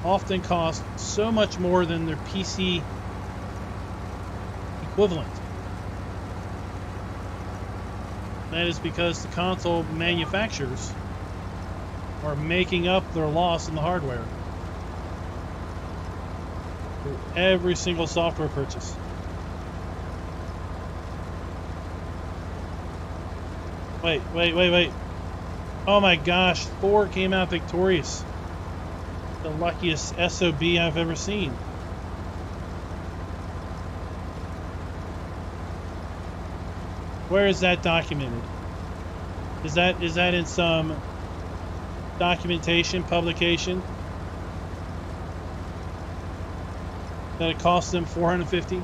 Speaker 1: often cost so much more than their PC equivalent. That is because the console manufacturers are making up their loss in the hardware for every single software purchase. Wait. Oh my gosh, Thor came out victorious. The luckiest SOB I've ever seen. Where is that documented? Is that in some documentation, publication? That it cost them $450?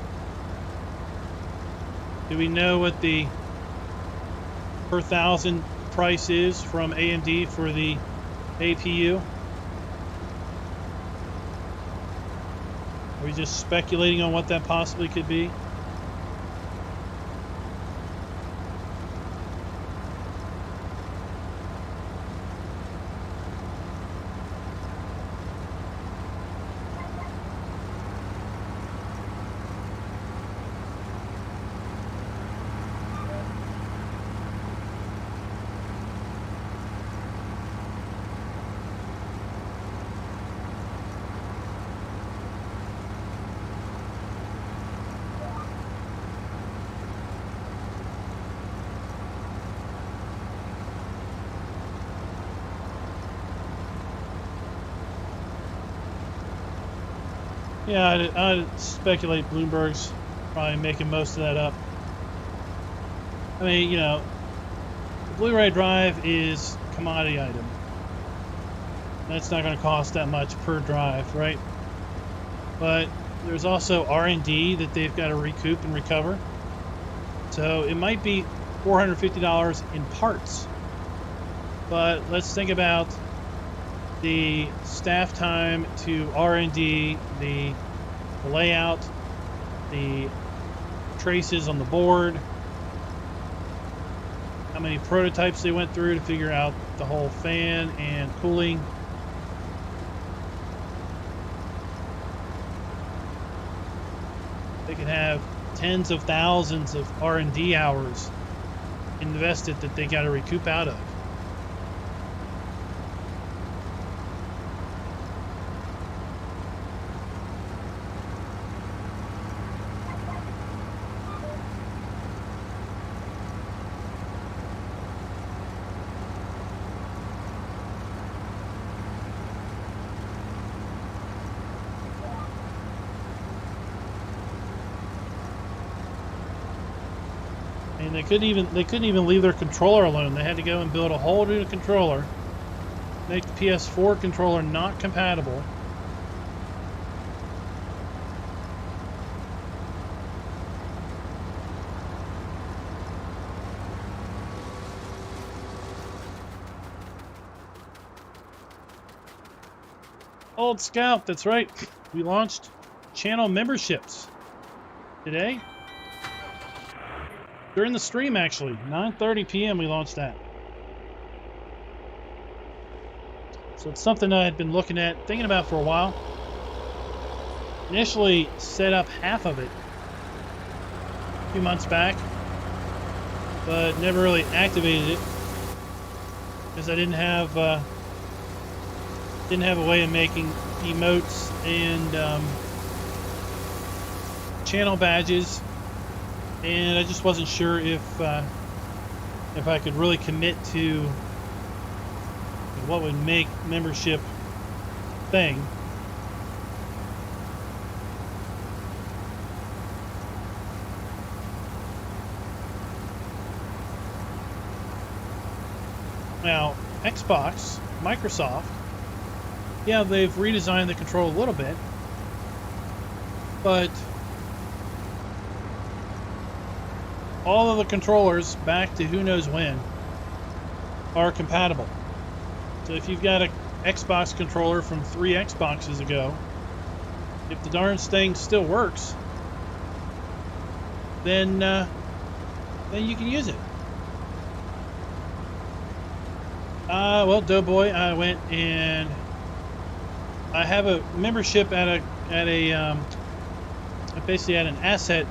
Speaker 1: Do we know what the per thousand price is from AMD for the APU? Are we just speculating on what that possibly could be? Yeah, I'd speculate Bloomberg's probably making most of that up. I mean, you know, the Blu-ray drive is a commodity item. That's not going to cost that much per drive, right? But there's also R&D that they've got to recoup and recover. So it might be $450 in parts. But let's think about the staff time to R&D, the layout, the traces on the board, how many prototypes they went through to figure out the whole fan and cooling. They could have tens of thousands of R&D hours invested that they got to recoup out of. And they couldn't even leave their controller alone. They had to go and build a whole new controller, make the PS4 controller not compatible. Old Scout, that's right. We launched channel memberships today. During the stream, actually. 9:30 p.m. we launched that. So it's something I had been looking at, thinking about for a while. Initially set up half of it a few months back, but never really activated it because I didn't have a way of making emotes and channel badges, and I just wasn't sure if I could really commit to what would make membership thing. Now, Xbox, Microsoft, yeah, they've redesigned the control a little bit, but all of the controllers back to who knows when are compatible. So if you've got an Xbox controller from 3 Xboxes ago, if the darn thing still works, then you can use it. Well, Doughboy, I went and I have a membership at basically at an asset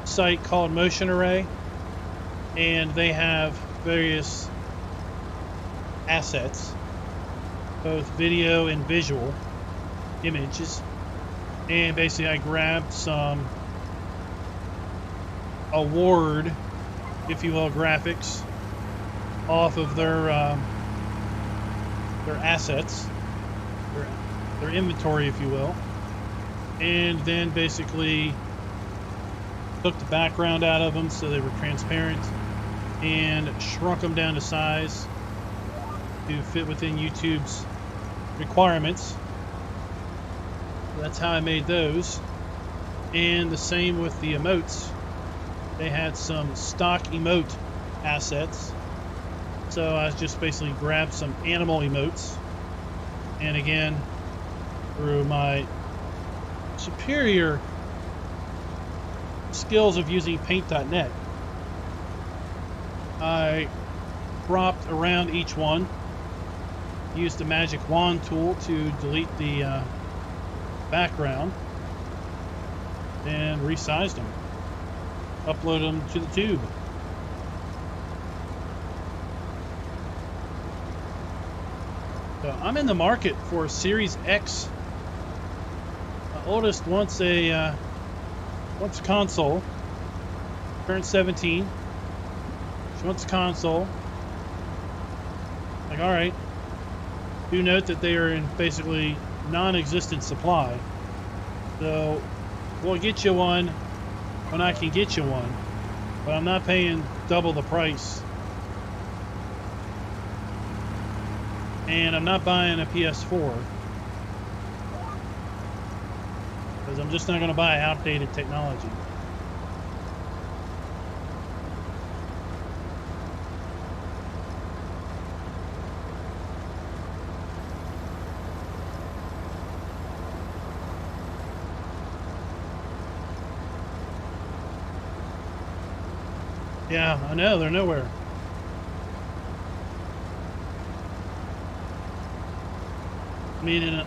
Speaker 1: site called Motion Array, and they have various assets, both video and visual images, and basically I grabbed some award, if you will, graphics off of their assets, their inventory, if you will, and then basically took the background out of them so they were transparent and shrunk them down to size to fit within YouTube's requirements. That's how I made those. And the same with the emotes. They had some stock emote assets, so I just basically grabbed some animal emotes, and again, through my superior skills of using paint.net, I cropped around each one, used the magic wand tool to delete the background, and resized them, uploaded them to the tube. So I'm in the market for a Series X. My oldest wants a console. Turned 17. She wants a console. Like, all right. Do note that they are in basically non-existent supply. So we'll get you one when I can get you one, but I'm not paying double the price. And I'm not buying a PS4 because I'm just not going to buy outdated technology. Yeah, I know, they're nowhere. I mean,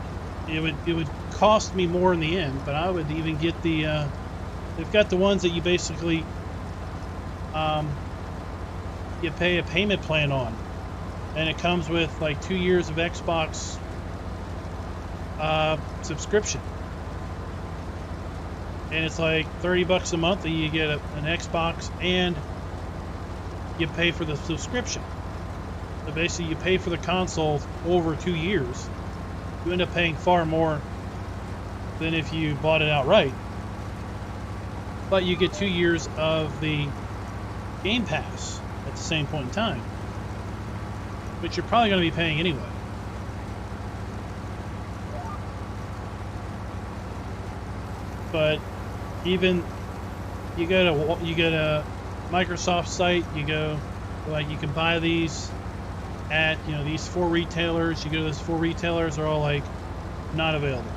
Speaker 1: it would cost me more in the end, but I would even get the they've got the ones that you basically you pay a payment plan on, and it comes with like 2 years of Xbox subscription, and it's like $30 a month, and you get an Xbox and you pay for the subscription. So basically you pay for the console over 2 years. You end up paying far more than if you bought it outright. But you get 2 years of the Game Pass at the same point in time, which you're probably going to be paying anyway. But even you go to Microsoft site, you go, like, you can buy these at, these 4 retailers. You go to those 4 retailers, are all like not available.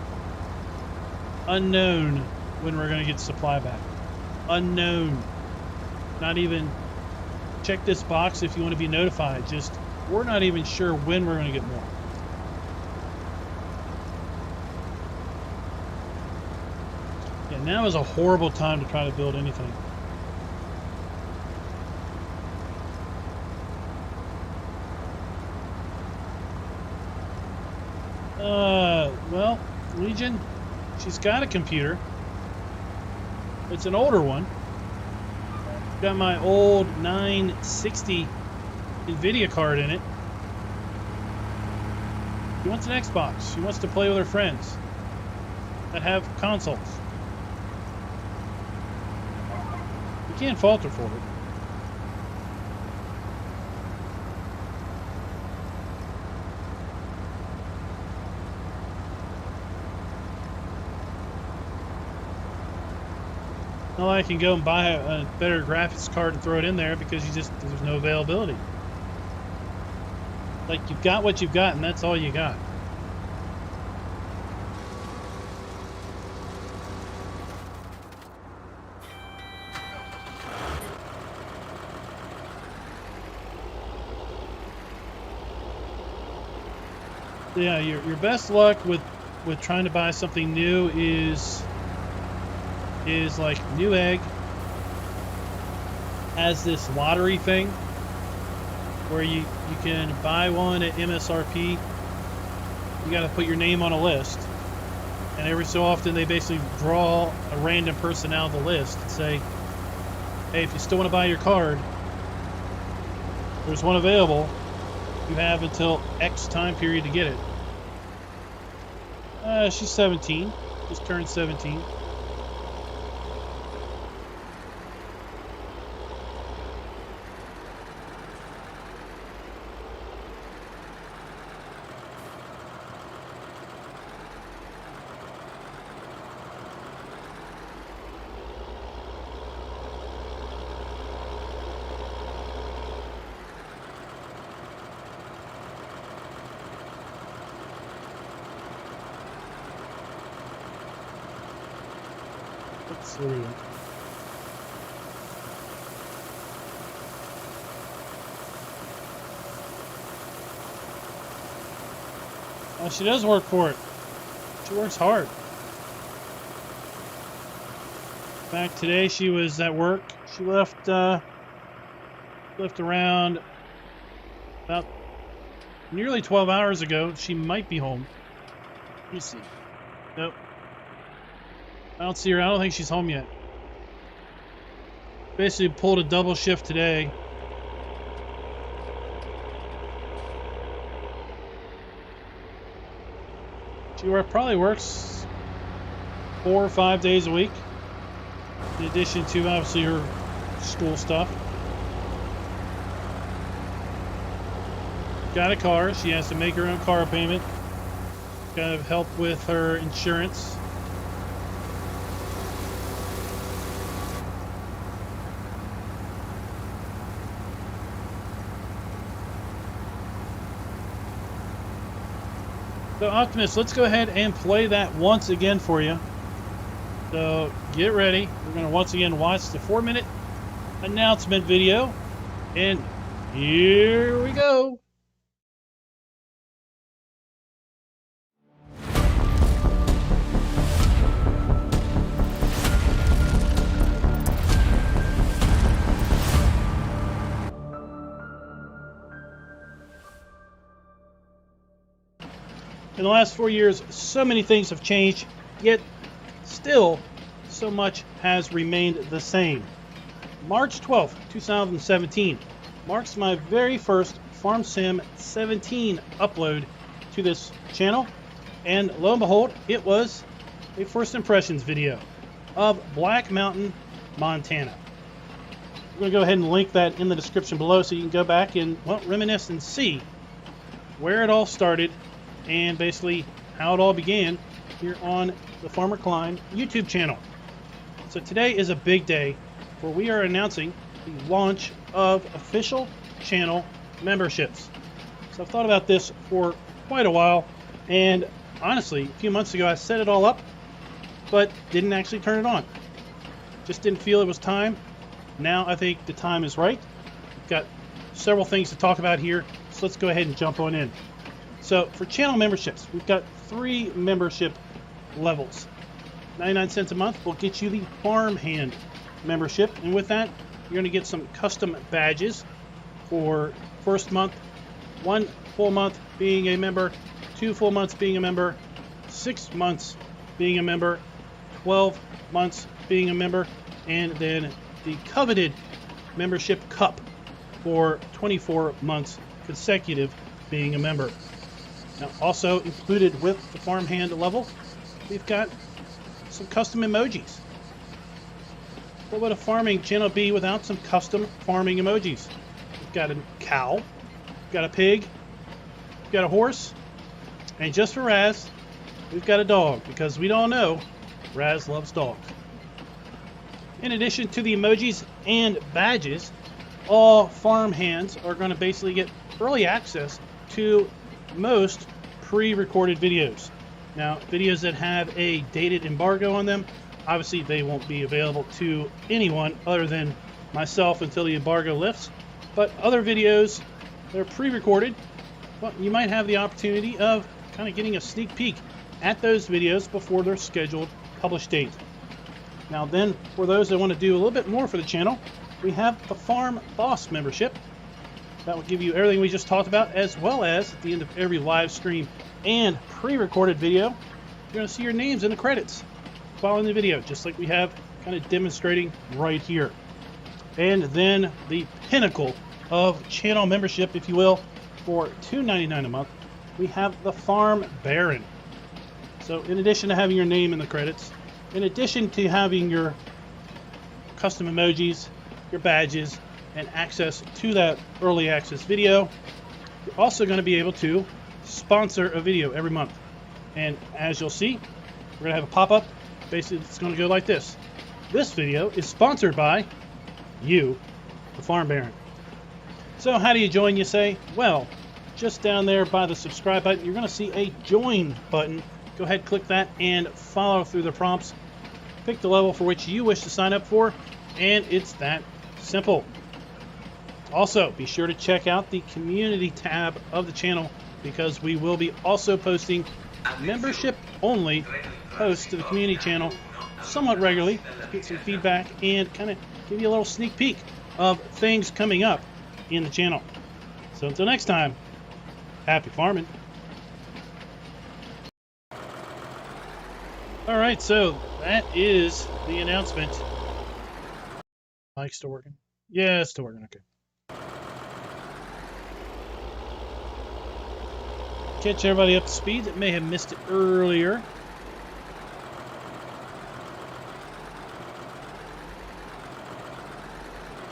Speaker 1: Unknown when we're going to get supply back. Unknown. Not even check this box if you want to be notified. Just, we're not even sure when we're going to get more. Yeah, now is a horrible time to try to build anything. Well, Legion, she's got a computer. It's an older one. Got my old 960 NVIDIA card in it. She wants an Xbox. She wants to play with her friends that have consoles. You can't fault her for it. Not like I can go and buy a better graphics card and throw it in there because there's no availability. Like, you've got what you've got, and that's all you got. Yeah, your best luck with trying to buy something new is like Newegg has this lottery thing where you can buy one at MSRP. You got to put your name on a list, and every so often they basically draw a random person out of the list and say, hey, if you still want to buy your card, there's one available. You have until X time period to get it. She's 17, just turned 17. Let's see. She does work for it. She works hard. In fact, today she was at work. She left around about nearly 12 hours ago. She might be home. Let me see. Nope. I don't see her. I don't think she's home yet. Basically pulled a double shift today. She probably works 4 or 5 days a week, in addition to obviously her school stuff. Got a car. She has to make her own car payment. Got to help with her insurance. So Optimus, let's go ahead and play that once again for you. So get ready. We're going to once again watch the 4-minute announcement video. And here we go. In the last 4 years, so many things have changed, yet still so much has remained the same. March 12th, 2017 marks my very first Farm Sim 17 upload to this channel, and lo and behold, it was a first impressions video of Black Mountain, Montana. I'm going to go ahead and link that in the description below so you can go back and, well, reminisce and see where it all started and basically how it all began here on the Farmer Klein YouTube channel. So today is a big day where we are announcing the launch of official channel memberships. So I've thought about this for quite a while, and honestly, a few months ago I set it all up, but didn't actually turn it on. Just didn't feel it was time. Now I think the time is right. We've got several things to talk about here, so let's go ahead and jump on in. So for channel memberships, we've got 3 membership levels. 99 cents a month will get you the farmhand membership, and with that you're going to get some custom badges for first month, 1 full month being a member, 2 full months being a member, 6 months being a member, 12 months being a member, and then the coveted membership cup for 24 months consecutive being a member. Now, also included with the farmhand level, we've got some custom emojis. What would a farming channel be without some custom farming emojis? We've got a cow, we've got a pig, we've got a horse, and just for Raz, we've got a dog, because we all know Raz loves dogs. In addition to the emojis and badges, all farmhands are going to basically get early access to most pre-recorded videos. Now, videos that have a dated embargo on them, obviously they won't be available to anyone other than myself until the embargo lifts. But other videos that are pre-recorded, well, you might have the opportunity of kind of getting a sneak peek at those videos before their scheduled publish date. Now then, for those that want to do a little bit more for the channel, we have the Farm Boss membership. That will give you everything we just talked about, as well as at the end of every live stream and pre-recorded video, you're going to see your names in the credits following the video, just like we have kind of demonstrating right here. And then the pinnacle of channel membership, if you will, for $2.99 a month, we have the Farm Baron. So in addition to having your name in the credits, in addition to having your custom emojis, your badges, and access to that early access video, you're also going to be able to sponsor a video every month. And as you'll see, we're going to have a pop-up. Basically, it's going to go like this. This video is sponsored by you, the Farm Baron. So how do you join, you say? Well, just down there by the subscribe button, you're going to see a join button. Go ahead, click that, and follow through the prompts. Pick the level for which you wish to sign up for, and it's that simple. Also, be sure to check out the community tab of the channel, because we will be also posting membership-only posts to the community channel somewhat regularly to get some feedback and kind of give you a little sneak peek of things coming up in the channel. So until next time, happy farming. All right, so that is the announcement. Mic's still working? Yeah, it's still working. Okay. Catch everybody up to speed that may have missed it earlier.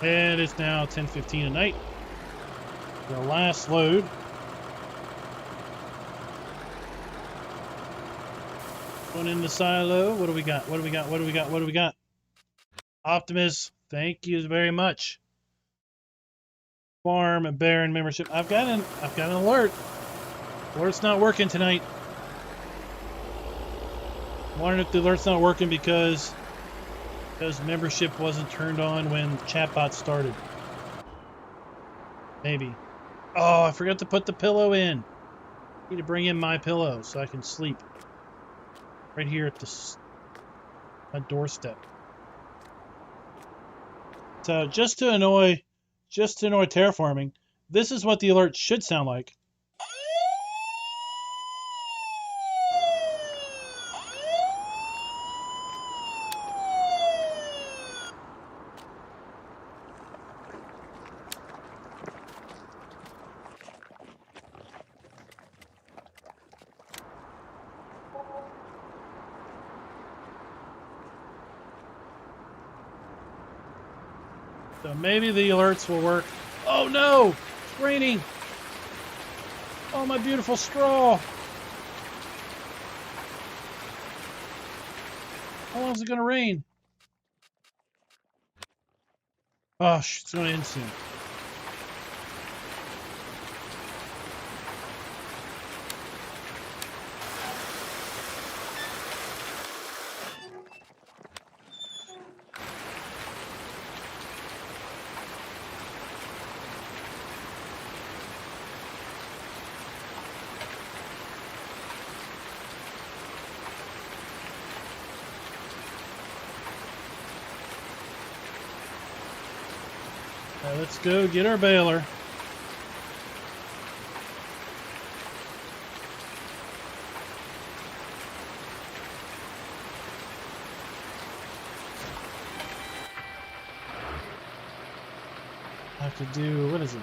Speaker 1: And it's now 10:15 at night. The last load. Going in the silo. What do we got? What do we got? What do we got? What do we got? Optimus, thank you very much. Farm Baron membership. I've got an alert. Alert's not working tonight. I'm wondering if the alert's not working because membership wasn't turned on when chatbot started. Maybe. Oh, I forgot to put the pillow in. I need to bring in my pillow so I can sleep. Right here at my doorstep. So just to annoy terraforming, this is what the alert should sound like. So maybe the alerts will work. Oh no! It's raining! Oh, my beautiful straw! How long is it going to rain? Oh, it's going to end soon. Alright, let's go get our baler. I have to do, what is it?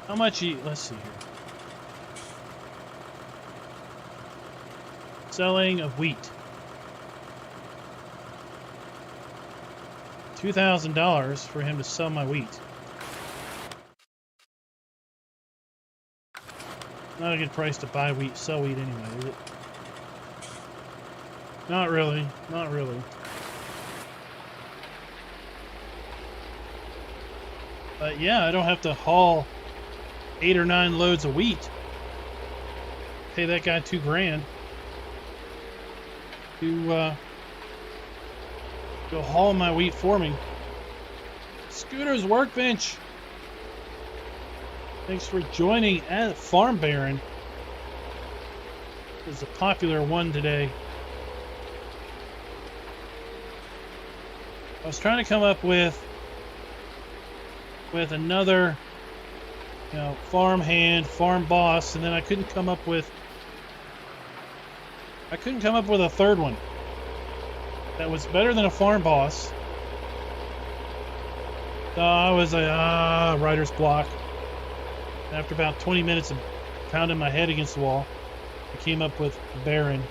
Speaker 1: How much let's see here. Selling of wheat. $2,000 for him to sell my wheat. Not a good price to buy wheat, sell wheat anyway, is it? Not really. Not really. But yeah, I don't have to haul 8 or 9 loads of wheat. Pay that guy $2,000 to go haul my wheat for me. Scooter's Workbench. Thanks for joining at Farm Baron. It's a popular one today. I was trying to come up with another, farm hand, farm boss, and then I couldn't come up with a third one that was better than a farm boss. So I was like, writer's block. After about 20 minutes of pounding my head against the wall, I came up with Baron.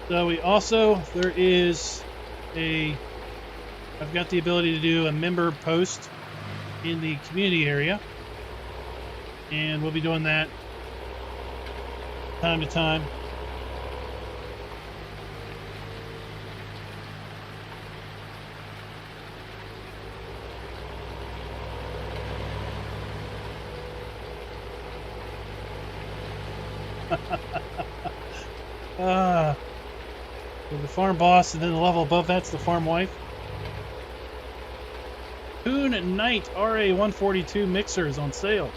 Speaker 1: So I've got the ability to do a member post in the community area, and we'll be doing that time to time. The farm boss, and then the level above that's the farm wife. Poon Knight RA142 mixer is on sale.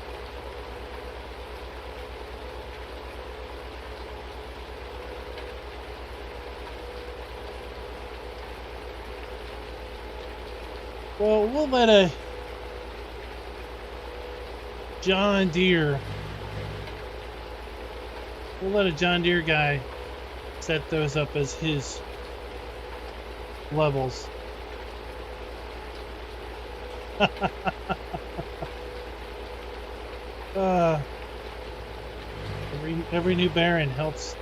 Speaker 1: Well, we'll let a John Deere guy set those up as his levels. Every new Baron helps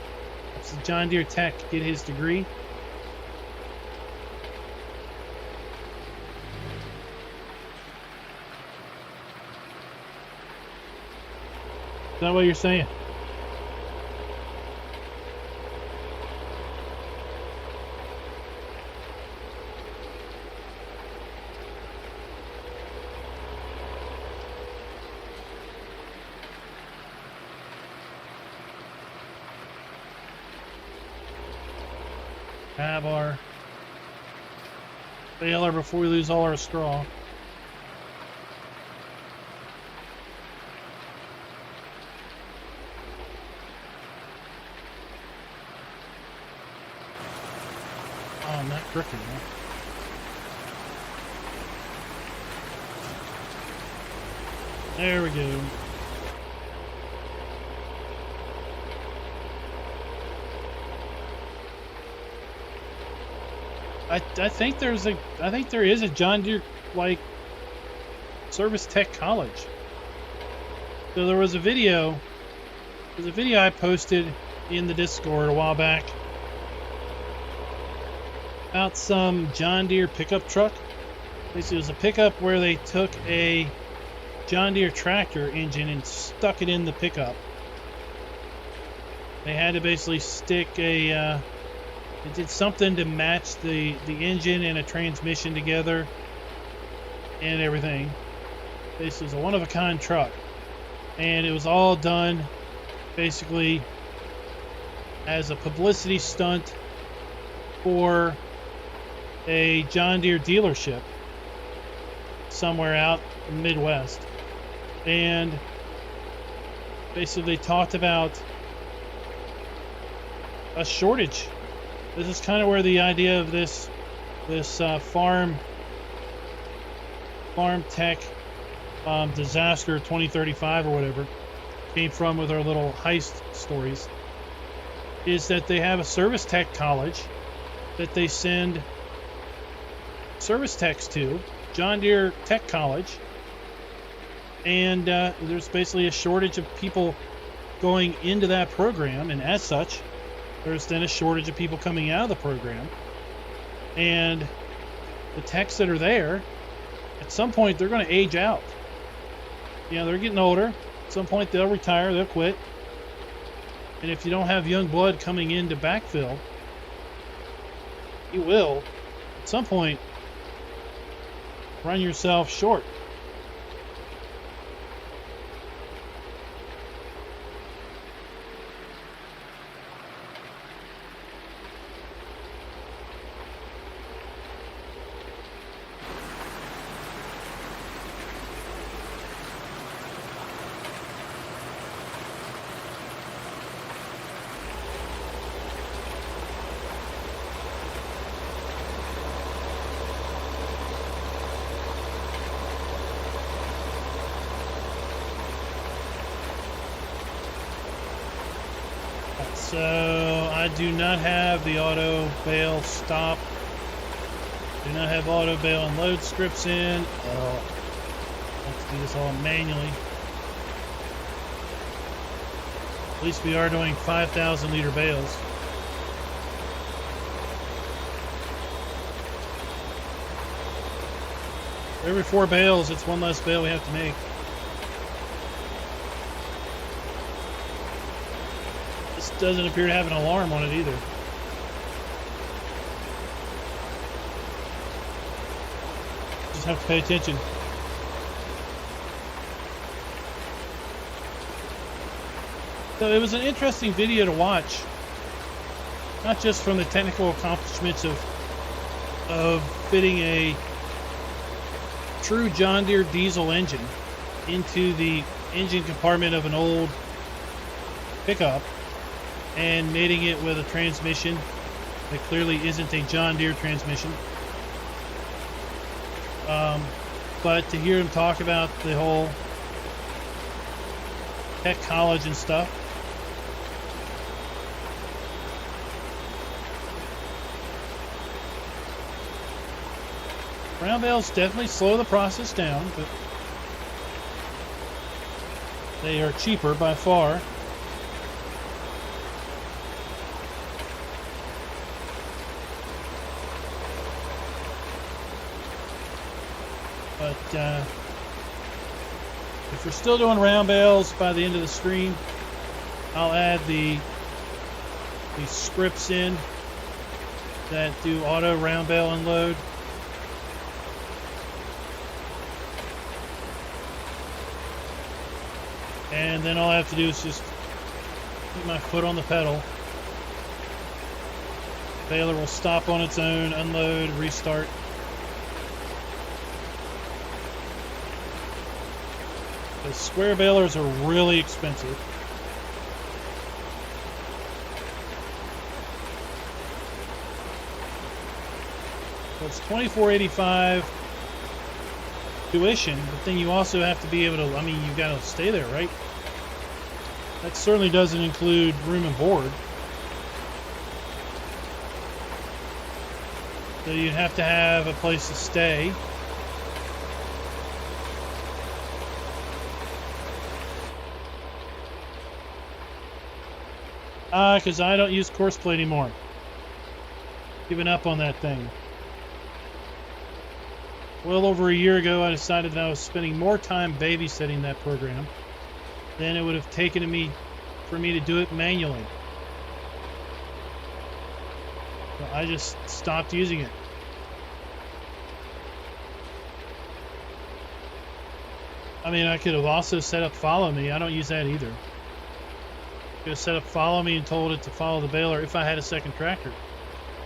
Speaker 1: the John Deere tech get his degree. Is that what you're saying? Have our baler before we lose all our straw. Oh, I'm not crooked, huh? There we go. I think there is a John Deere like service tech college. So there was a video I posted in the Discord a while back about some John Deere pickup truck. Basically, it was a pickup where they took a John Deere tractor engine and stuck it in the pickup. They had to basically stick they did something to match the engine and a transmission together and everything. This was a one-of-a-kind truck. And it was all done basically as a publicity stunt for a John Deere dealership somewhere out in the Midwest. And basically they talked about a shortage. This is kind of where the idea of this farm tech disaster 2035 or whatever came from with our little heist stories, is that they have a service tech college that they send service techs to, John Deere Tech College, and there's basically a shortage of people going into that program, and as such there's then a shortage of people coming out of the program, and the techs that are there, at some point they're going to age out. You know, they're getting older. At some point they'll retire, they'll quit, and if you don't have young blood coming in to backfill, you will at some point run yourself short. So I do not have the auto bale stop. Do not have auto bale and load scripts in. Let's do this all manually. At least we are doing 5,000 liter bales. For every 4 bales, it's one less bale we have to make. Doesn't appear to have an alarm on it either. Just have to pay attention. So it was an interesting video to watch, not just from the technical accomplishments of fitting a true John Deere diesel engine into the engine compartment of an old pickup, and mating it with a transmission that clearly isn't a John Deere transmission. But to hear him talk about the whole tech college and stuff, round bales definitely slow the process down, but they are cheaper by far. But if we're still doing round bales by the end of the stream, I'll add the scripts in that do auto round bale unload. And then all I have to do is just keep my foot on the pedal. The baler will stop on its own, unload, restart. The square balers are really expensive. So it's $24.85 tuition, but then you also have to be able to, I mean, you've got to stay there, right? That certainly doesn't include room and board. So you'd have to have a place to stay. Because I don't use course play anymore. Giving up on that thing. Well over a year ago, I decided that I was spending more time babysitting that program than it would have taken for me to do it manually. So I just stopped using it. I mean, I could have also set up follow me. I don't use that either. Could have set up follow me and told it to follow the baler if I had a second tractor,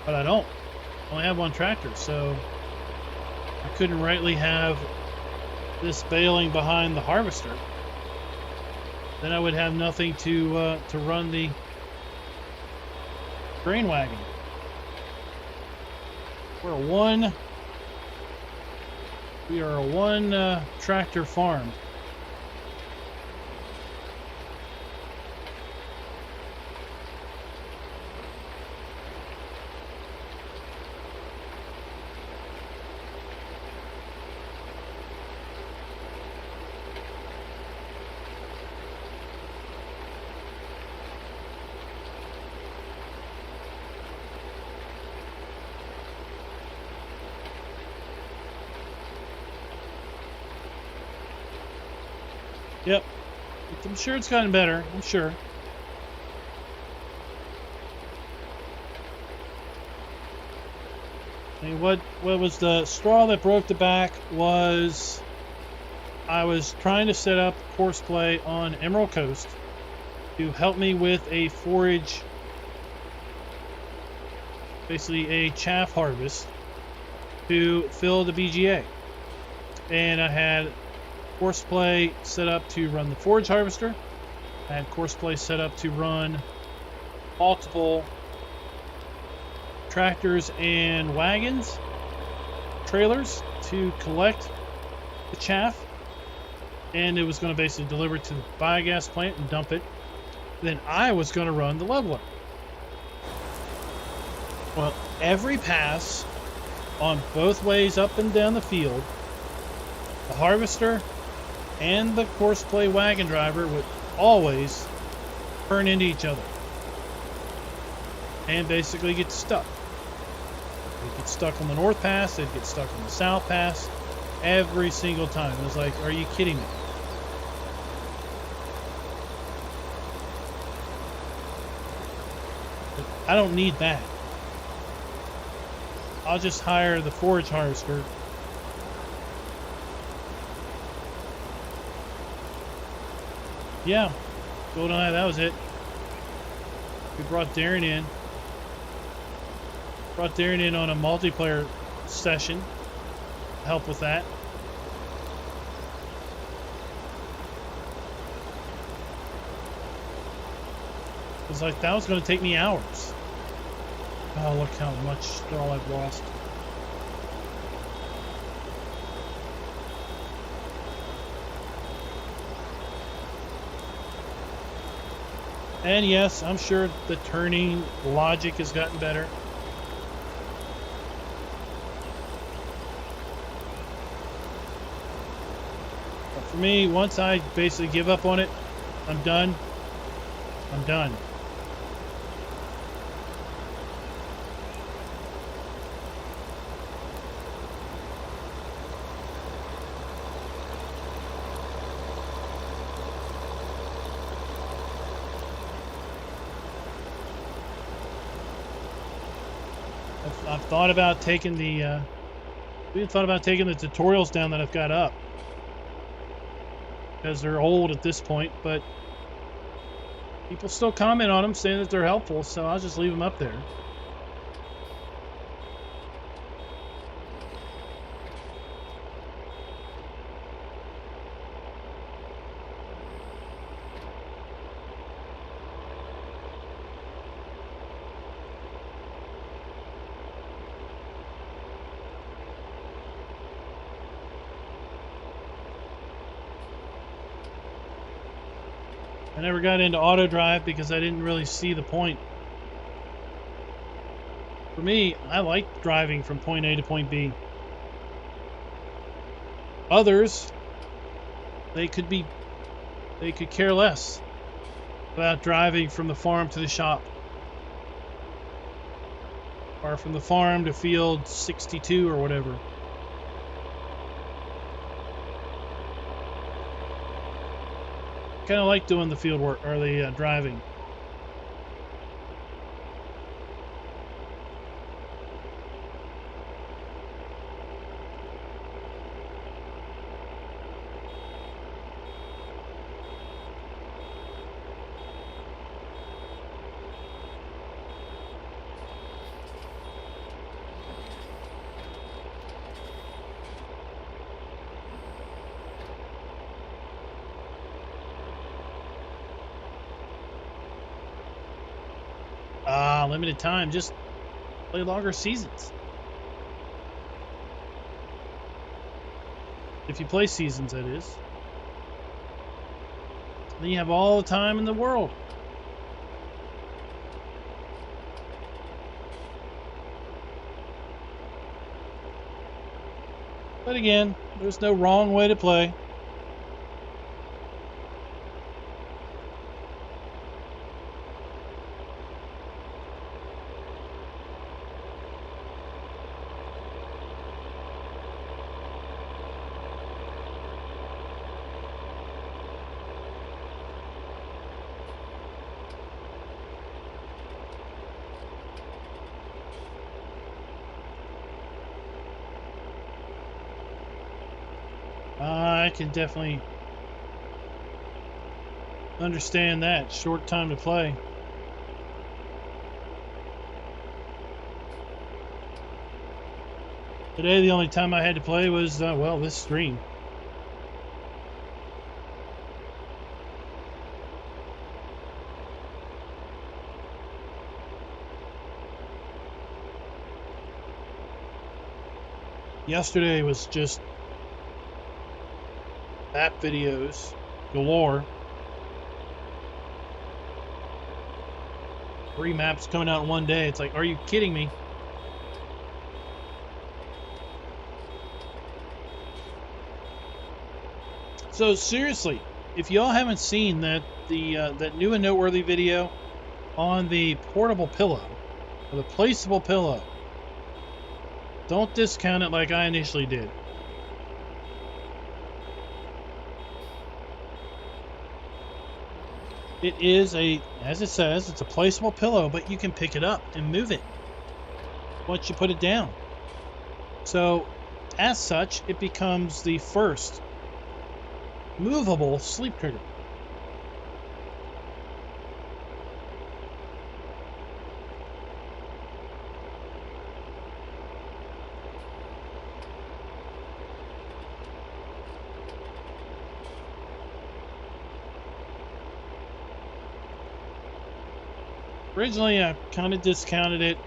Speaker 1: but I don't. I only have one tractor, so I couldn't rightly have this baling behind the harvester. Then I would have nothing to run the grain wagon. We are a one tractor farm. Yep. I'm sure it's gotten better. I'm sure. I mean, what was the straw that broke the back was I was trying to set up horseplay on Emerald Coast to help me with a forage, basically a chaff harvest to fill the BGA. And I had horseplay set up to run the forage harvester. I had horseplay set up to run multiple tractors and wagons, trailers to collect the chaff, and it was going to basically deliver it to the biogas plant and dump it. Then I was going to run the leveler. Well, every pass on both ways up and down the field, the harvester and the horseplay wagon driver would always turn into each other and basically get stuck. They'd get stuck on the north pass, they'd get stuck on the south pass every single time. It was like, are you kidding me? But I don't need that. I'll just hire the forage harvester. Yeah, GoldenEye, that was it. We brought Darren in. Brought Darren in on a multiplayer session to help with that. It was like, that was going to take me hours. Oh, look how much straw I've lost. And yes, I'm sure the turning logic has gotten better. But for me, once I basically give up on it, I'm done. I'm done. I've thought about taking the tutorials down that I've got up because they're old at this point, but people still comment on them saying that they're helpful, so I'll just leave them up there. I never got into auto drive because I didn't really see the point. For me, I like driving from point A to point B. Others, they could care less about driving from the farm to the shop, or from the farm to field 62 or whatever. Kind of like doing the field work or the driving. limited time, just play longer seasons. If you play seasons, that is. Then you have all the time in the world. But again, there's no wrong way to play. I can definitely understand that. Short time to play. Today, the only time I had to play was, well, this stream. Yesterday was just map videos galore. 3 maps coming out in one day. It's like, are you kidding me? So seriously, if y'all haven't seen that that new and noteworthy video on the portable pillow, or the placeable pillow, don't discount it like I initially did. It is as it says, it's a placeable pillow, but you can pick it up and move it once you put it down. So, as such, it becomes the first movable sleep trigger. Originally, I kind of discounted it.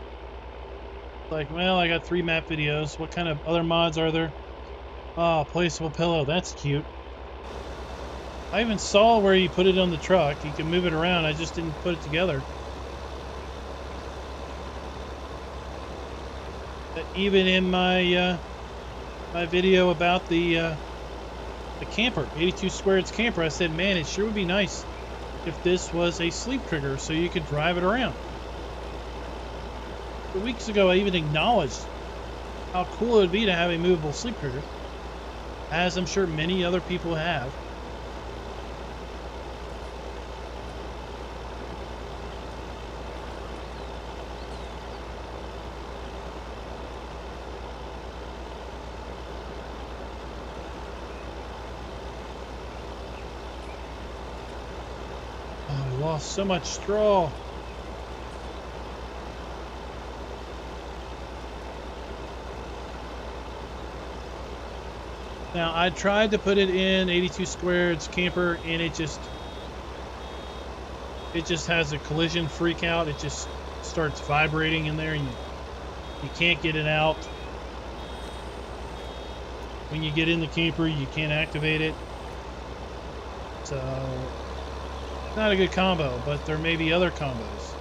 Speaker 1: Like, well, I got 3 map videos. What kind of other mods are there? Oh, placeable pillow. That's cute. I even saw where you put it on the truck. You can move it around. I just didn't put it together. But even in my my video about the camper, 82 Squared's camper, I said, man, it sure would be nice if this was a sleep trigger so you could drive it around. Weeks ago, I even acknowledged how cool it would be to have a movable sleep trigger, as I'm sure many other people have. Oh, I lost so much straw. Now, I tried to put it in 82 Squared's camper, and it just has a collision freak out. It just starts vibrating in there, and you can't get it out. When you get in the camper, you can't activate it. So, not a good combo, but there may be other combos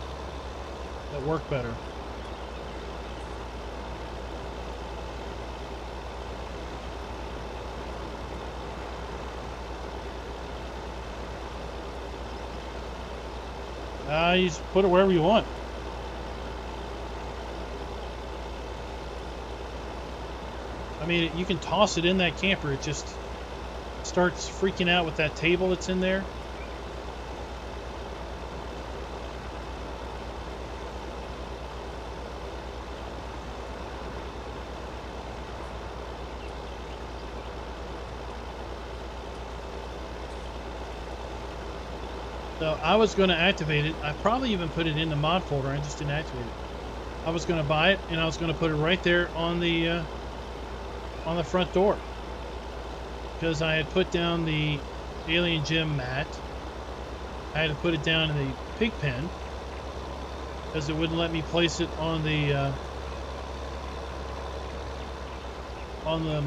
Speaker 1: that work better. You just put it wherever you want. I mean, you can toss it in that camper. It just starts freaking out with that table that's in there. So I was going to activate it. I probably even put it in the mod folder. I just didn't activate it. I was going to buy it, and I was going to put it right there on the front door, because I had put down the alien gym mat. I had to put it down in the pig pen, because it wouldn't let me place it on the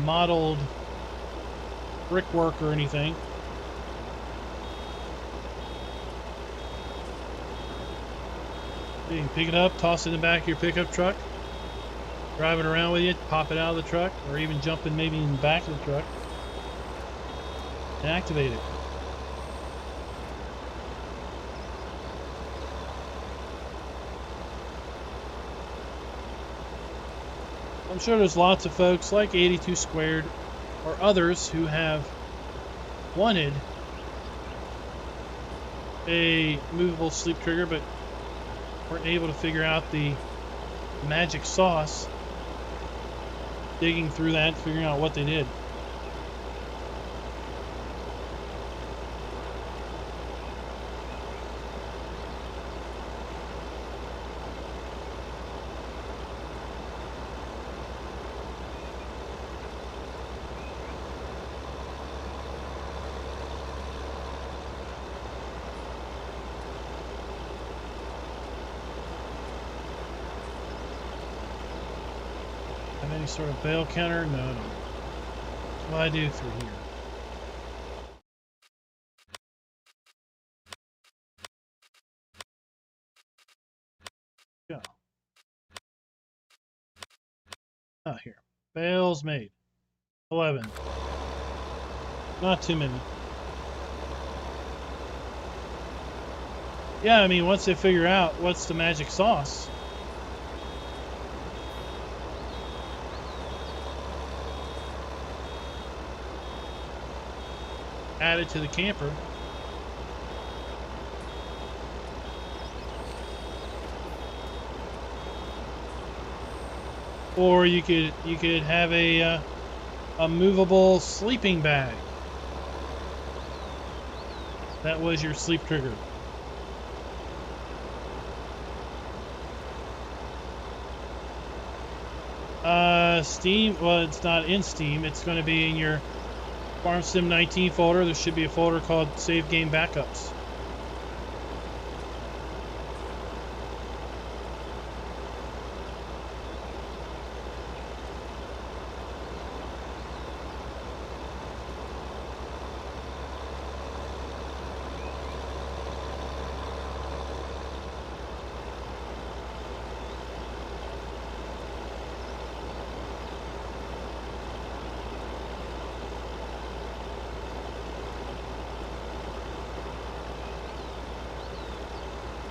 Speaker 1: modeled brickwork or anything. You can pick it up, toss it in the back of your pickup truck, drive it around with you, pop it out of the truck, or even jump in maybe in the back of the truck and activate it. I'm sure there's lots of folks like 82 Squared or others who have wanted a movable sleep trigger but weren't able to figure out the magic sauce, digging through that, figuring out what they did. Any sort of bale counter? No. That's what I do through here. Go. Oh, here. Bales made. 11. Not too many. Yeah, I mean, once they figure out what's the magic sauce, add it to the camper. Or you could have a movable sleeping bag. That was your sleep trigger. Steam, well, it's not in Steam. It's going to be in your Farm Sim 19 folder. There should be a folder called Save Game Backups.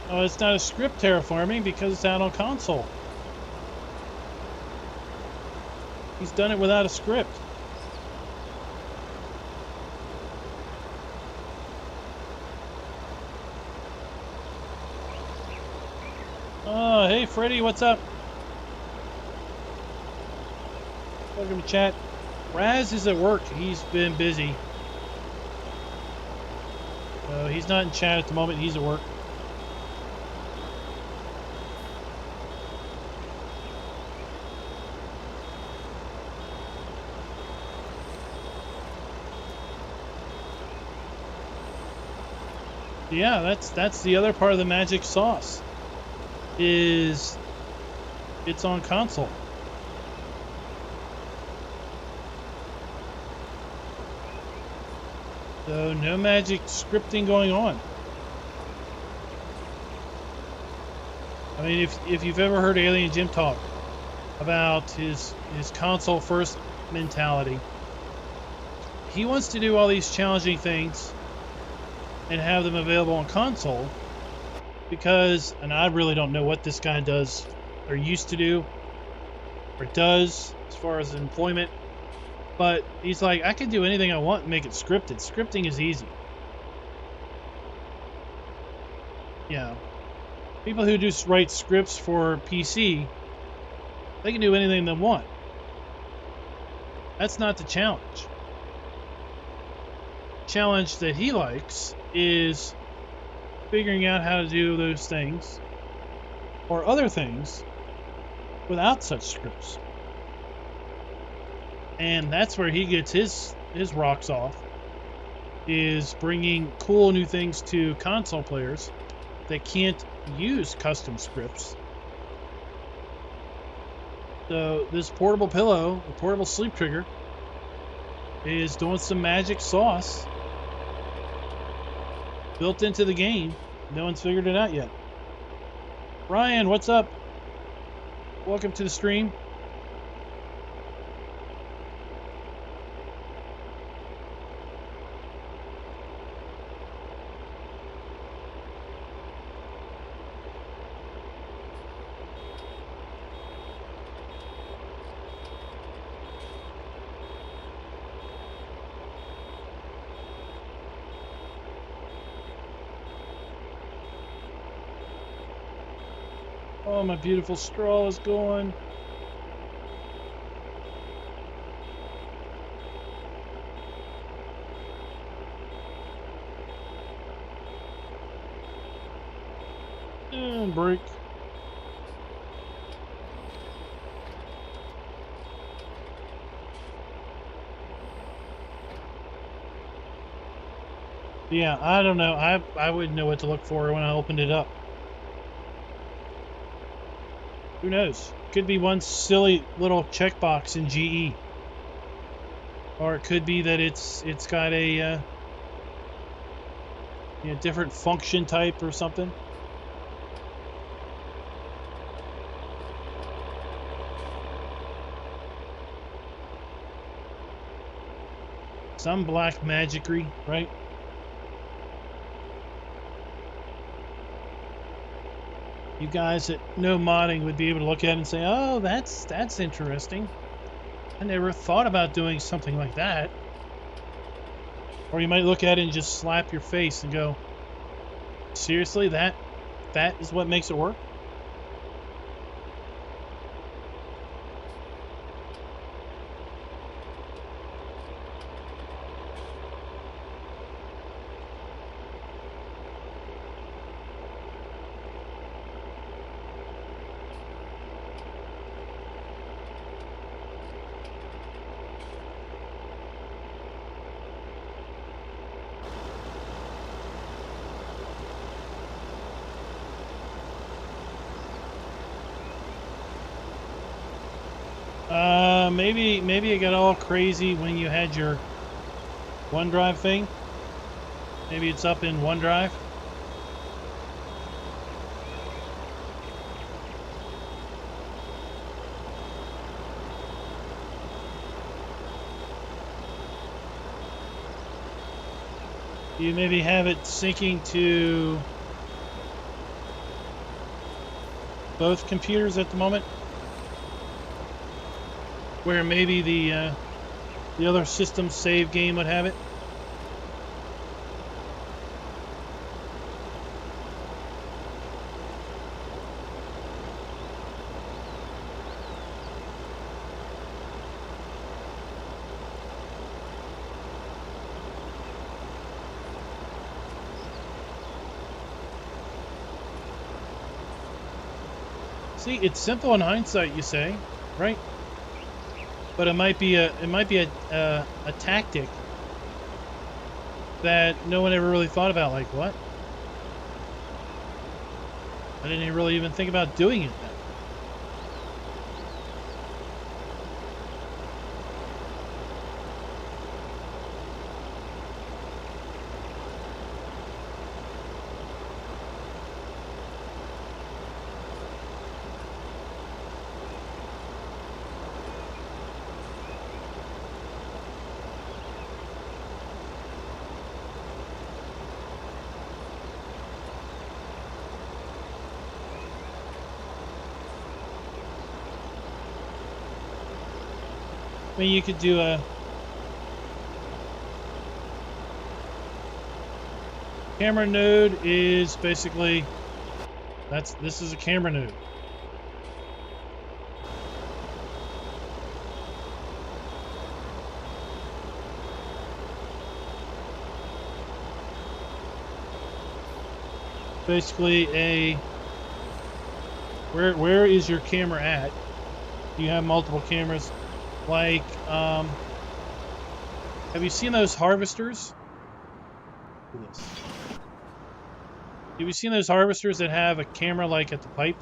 Speaker 1: Oh, it's not a script terraforming because it's out on console. He's done it without a script. Oh, hey Freddy, what's up? Welcome to chat. Raz is at work. He's been busy. He's not in chat at the moment. He's at work. Yeah, that's the other part of the magic sauce. Is it's on console. So no magic scripting going on. I mean, if you've ever heard Alien Jim talk about his console first mentality, he wants to do all these challenging things and have them available on console because, and I really don't know what this guy does or used to do or does as far as employment, but he's like, I can do anything I want and make it scripted. Scripting is easy. Yeah. People who just write scripts for PC, they can do anything they want. That's not the challenge. Challenge that he likes is figuring out how to do those things or other things without such scripts. And that's where he gets his rocks off, is bringing cool new things to console players that can't use custom scripts. So this portable pillow, the portable sleep trigger, is doing some magic sauce built into the game. No one's figured it out yet. Ryan, what's up? Welcome to the stream. Oh, my beautiful straw is gone. And break. Yeah, I don't know. I wouldn't know what to look for when I opened it up. Who knows? Could be one silly little checkbox in GE, or it could be that it's got a different function type or something. Some black magicry, right? You guys that know modding would be able to look at it and say, oh, that's interesting. I never thought about doing something like that. Or you might look at it and just slap your face and go, seriously, that is what makes it work? Maybe it got all crazy when you had your OneDrive thing. Maybe it's up in OneDrive. You maybe have it syncing to both computers at the moment, where maybe the other system save game would have it. See, it's simple in hindsight, you say, right? But it might be a tactic that no one ever really thought about. Like, what? I didn't really even think about doing it then. I mean, you could do a camera node is basically this is a camera node. Basically where is your camera at? Do you have multiple cameras? Like, have you seen those harvesters? Look at this. Have you seen those harvesters that have a camera like at the pipe?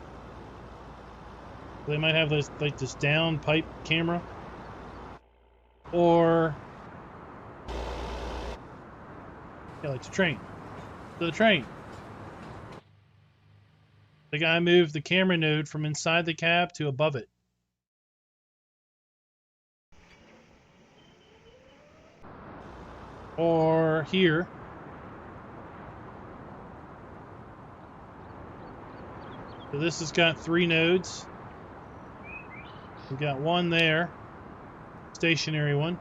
Speaker 1: They might have this like this down pipe camera, or yeah, like the train. So the train. The guy moved the camera node from inside the cab to above it. Or here. So this has got 3 nodes. We've got one there, stationary one,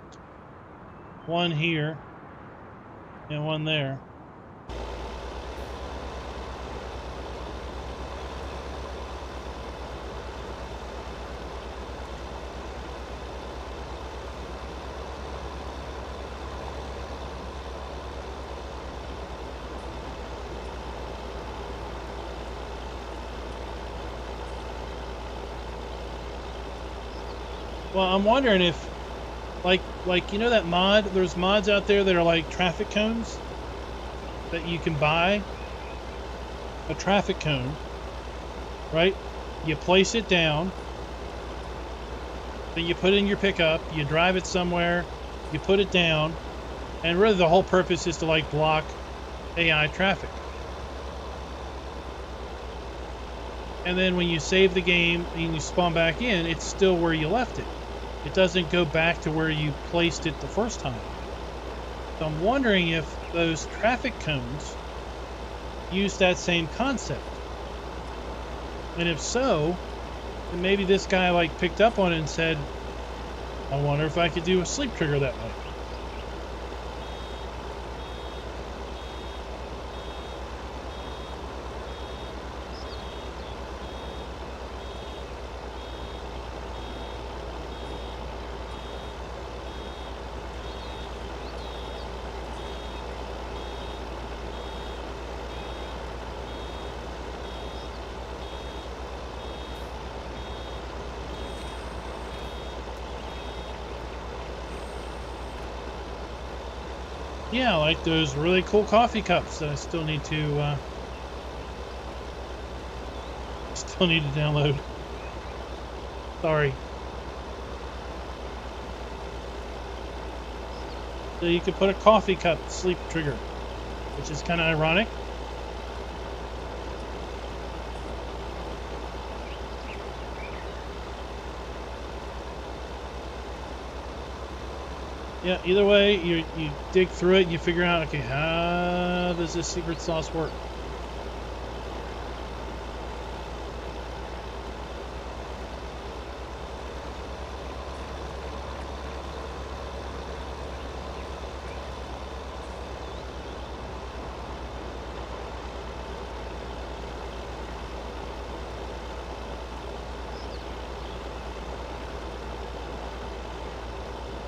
Speaker 1: one here, and one there. Well, I'm wondering if, like you know that mod? There's mods out there that are like traffic cones that you can buy. A traffic cone, right? You place it down, then you put it in your pickup, you drive it somewhere, you put it down, and really the whole purpose is to like block AI traffic. And then when you save the game and you spawn back in, it's still where you left it. It doesn't go back to where you placed it the first time. So I'm wondering if those traffic cones use that same concept. And if so, then maybe this guy like picked up on it and said, I wonder if I could do a sleep trigger that way. Yeah, like those really cool coffee cups that I still need to download. Sorry. So you could put a coffee cup sleep trigger, which is kind of ironic. Yeah, either way, you dig through it and you figure out, okay, how does this secret sauce work?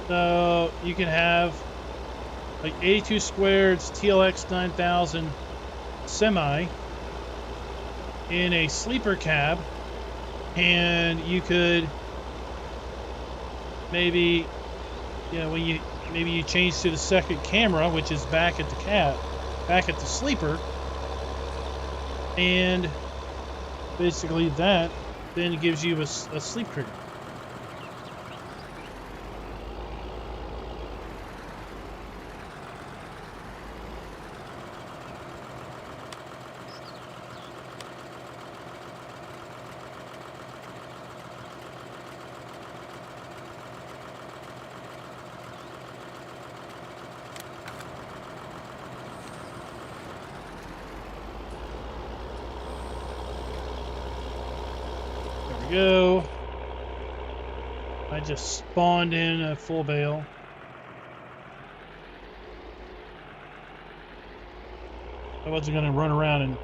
Speaker 1: So you can have like 82 squared's TLX 9000 semi in a sleeper cab, and you could maybe, you know, when you change to the second camera, which is back at the cab, back at the sleeper, and basically that then gives you a sleep trigger. Go. I just spawned in a full bale. I wasn't going to run around and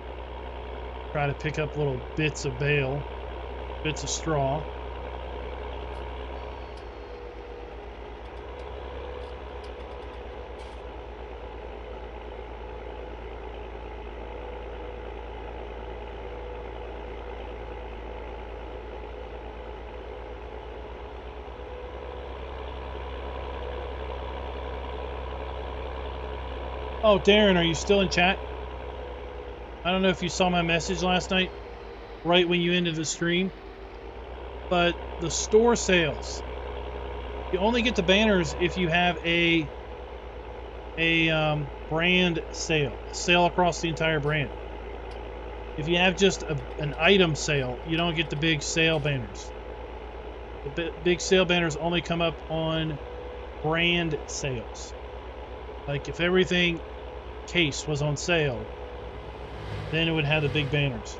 Speaker 1: try to pick up little bits of bale, bits of straw. Oh, Darren, are you still in chat? I don't know if you saw my message last night, right when you ended the stream, but the store sales, you only get the banners if you have a brand sale across the entire brand. If you have just an item sale, you don't get the big sale banners. The big sale banners only come up on brand sales. Like if everything case was on sale, then it would have the big banners.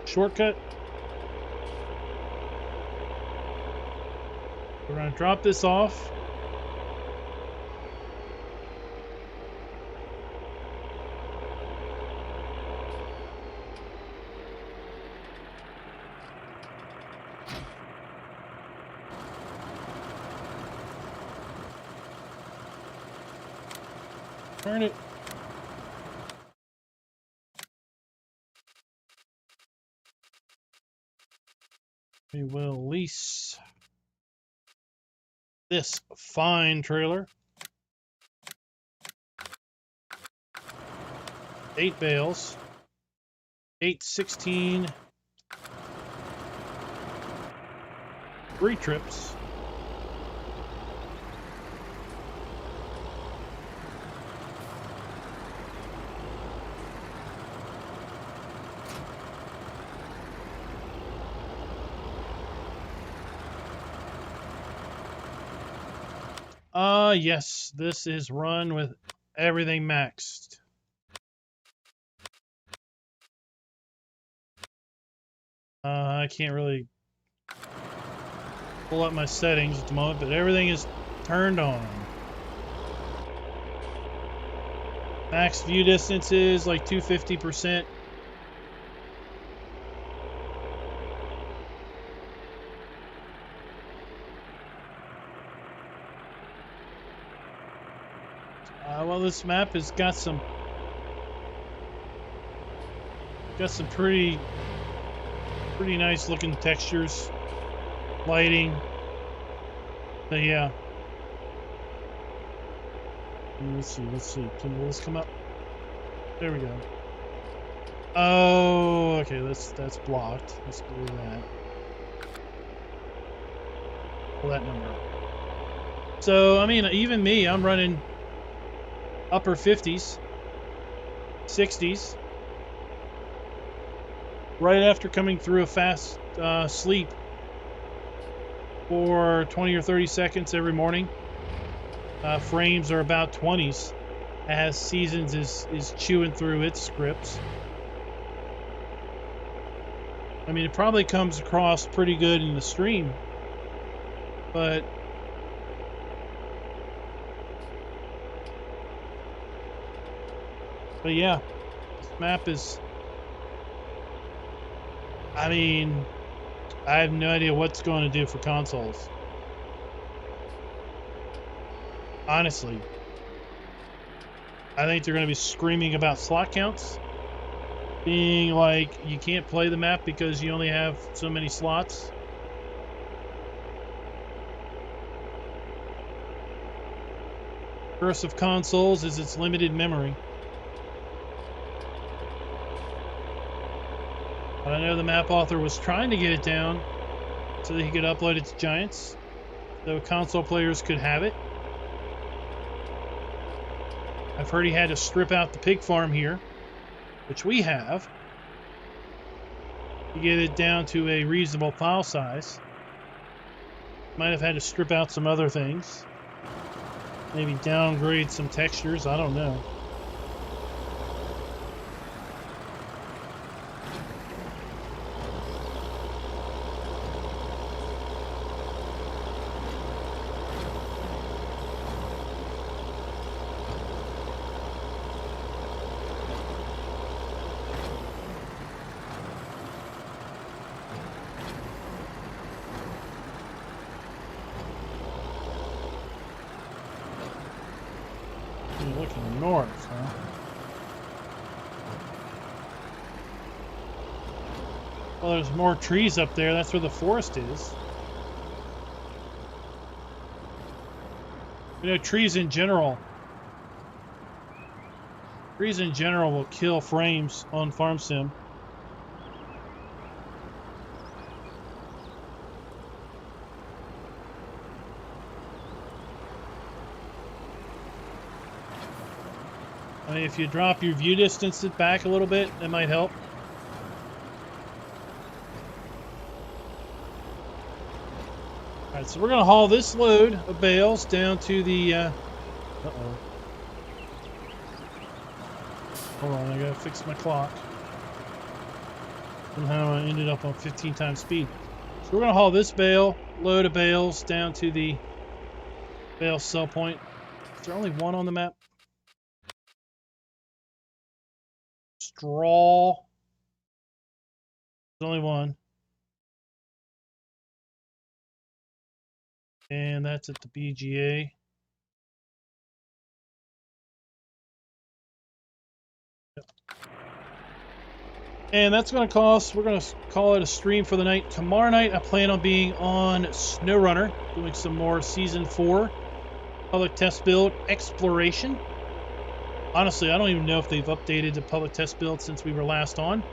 Speaker 1: Shortcut. We're going to drop this off. Turn it. We will lease this fine trailer. 8 bales. 8, 16. 3 trips. Yes, this is run with everything maxed. I can't really pull up my settings at the moment, but everything is turned on. Max view distance is like 250%. Well, this map has got some pretty nice looking textures, lighting. But yeah. Let's see. Can this come up? There we go. Oh, okay. That's blocked. Let's do that. Pull that number up. So I mean, even me, I'm running upper 50s, 60s, right after coming through a fast sleep for 20 or 30 seconds every morning. Frames are about 20s as Seasons is chewing through its scripts. I mean, it probably comes across pretty good in the stream, but yeah, this map is, I mean, I have no idea what's going to do for consoles. Honestly. I think they're going to be screaming about slot counts. Being like, you can't play the map because you only have so many slots. Curse of consoles is its limited memory. But I know the map author was trying to get it down so that he could upload it to Giants, so console players could have it. I've heard he had to strip out the pig farm here, which we have, to get it down to a reasonable file size. Might have had to strip out some other things. Maybe downgrade some textures, I don't know. You're looking north, huh? Well, there's more trees up there. That's where the forest is. You know, trees in general will kill frames on Farm Sim. I mean, if you drop your view distance back a little bit, that might help. All right, so we're going to haul this load of bales down to the... Uh-oh. Hold on, I gotta fix my clock. Somehow I ended up on 15 times speed. So we're gonna haul this load of bales down to the bale sell point. Is there only one on the map? Straw. There's only one. And that's at the BGA. Yep. And that's going to cost, we're going to call it a stream for the night. Tomorrow night, I plan on being on SnowRunner, doing some more Season 4 public test build exploration. Honestly, I don't even know if they've updated the public test build since we were last on.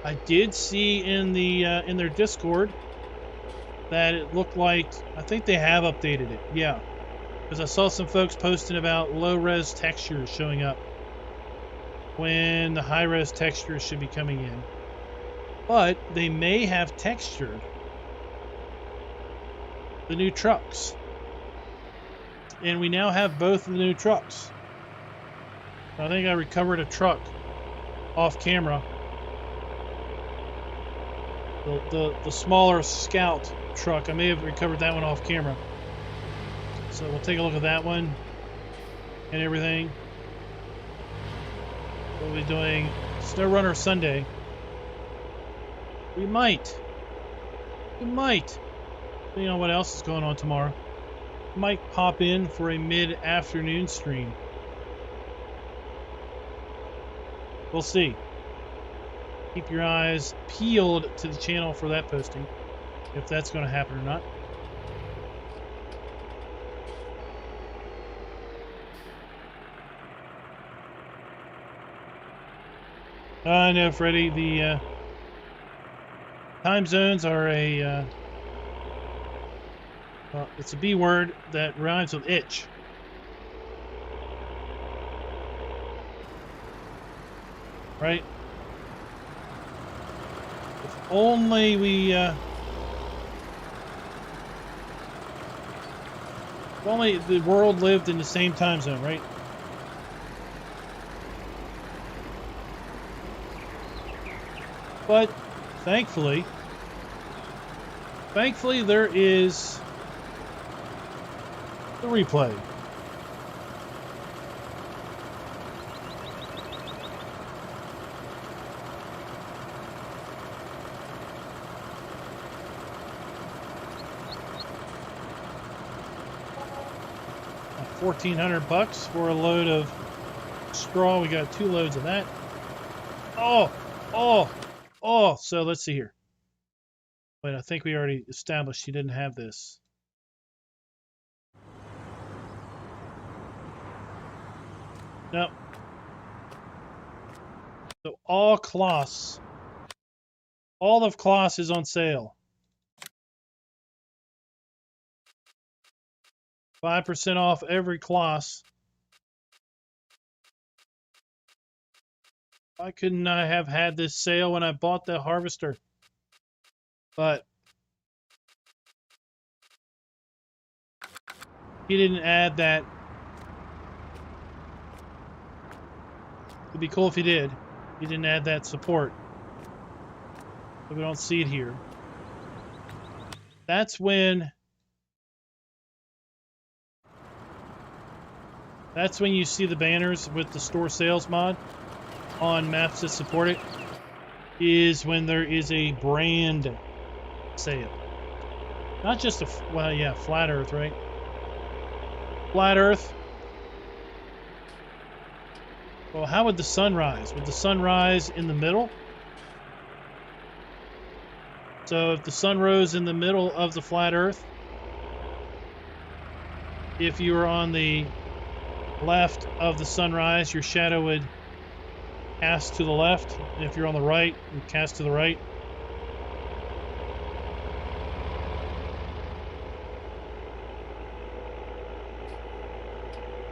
Speaker 1: I did see in their Discord that it looked like, I think they have updated it, yeah. Because I saw some folks posting about low-res textures showing up when the high-res textures should be coming in. But they may have textured the new trucks. And we now have both of the new trucks. I think I recovered a truck off camera. The smaller Scout truck. I may have recovered that one off camera. So we'll take a look at that one and everything. We'll be doing SnowRunner Sunday. We might, depending on what else is going on tomorrow, might pop in for a mid-afternoon stream. We'll see. Keep your eyes peeled to the channel for that posting, if that's going to happen or not. I know, Freddie, the time zones are a, well, it's a B word that rhymes with itch. Right? If only we, if only the world lived in the same time zone, right? But thankfully there is the replay. $1,400 for a load of straw. We got 2 loads of that. Oh, so let's see here. Wait, I think we already established he didn't have this. Nope. So all of Kloss is on sale. 5% off every Kloss. Why couldn't I have had this sale when I bought the harvester? But he didn't add that. It'd be cool if he did. He didn't add that support. But we don't see it here. That's when you see the banners with the store sales mod on maps that support it, is when there is a brand sale. Not just a, well, yeah, Flat Earth, right? flat Earth. Well, how would the sun rise? Would the sun rise in the middle? So if the sun rose in the middle of the flat Earth, if you were on the left of the sunrise, your shadow would cast to the left. And if you're on the right, it would cast to the right.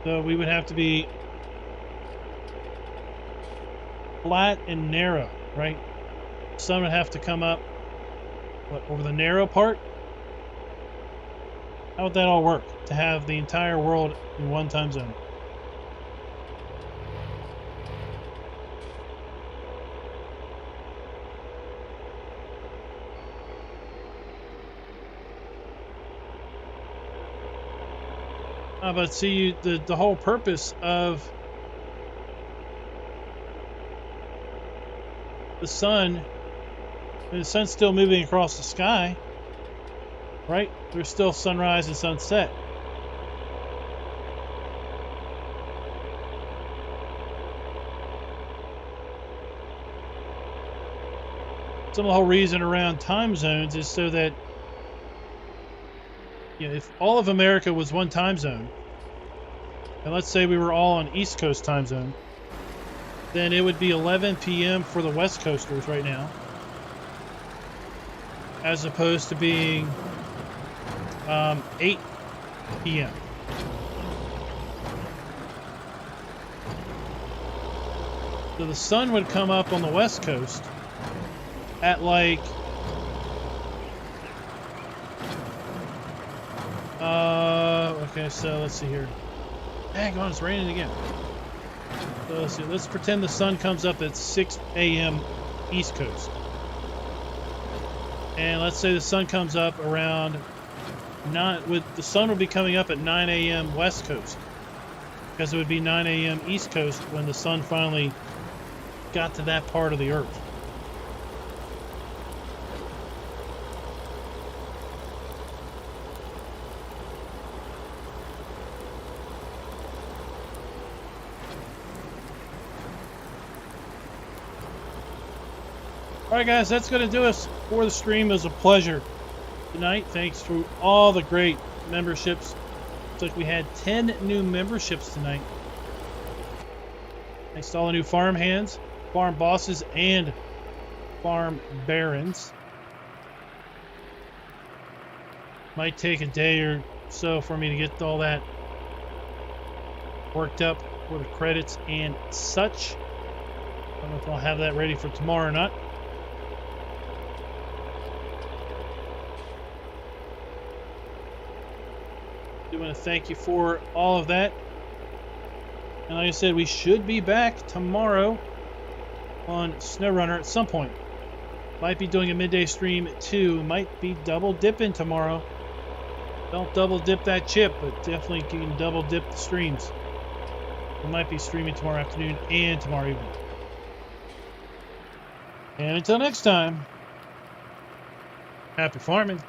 Speaker 1: So we would have to be flat and narrow, right? The sun would have to come up, what, over the narrow part? How would that all work to have the entire world in one time zone? But see, the whole purpose of the sun, the sun's still moving across the sky, right? There's still sunrise and sunset. Some of the whole reason around time zones is so that, you know, if all of America was one time zone, and let's say we were all on East Coast time zone, then it would be 11 p.m. for the West Coasters right now, as opposed to being 8 p.m. So the sun would come up on the West Coast at like okay, so let's see here. Hang on, it's raining again. So let's see. Let's pretend the sun comes up at 6 a.m. East Coast. And let's say the sun comes up around the sun would be coming up at 9 a.m. West Coast, because it would be 9 a.m. East Coast when the sun finally got to that part of the Earth. Alright guys, that's going to do us for the stream. It was a pleasure tonight. Thanks to all the great memberships. Looks like we had 10 new memberships tonight. Thanks to all the new farm hands, farm bosses, and farm barons. Might take a day or so for me to get all that worked up for the credits and such. I don't know if I'll have that ready for tomorrow or not. I want to thank you for all of that. And like I said, we should be back tomorrow on SnowRunner at some point. Might be doing a midday stream too. Might be double dipping tomorrow. Don't double dip that chip, but definitely you can double dip the streams. We might be streaming tomorrow afternoon and tomorrow evening. And until next time, happy farming.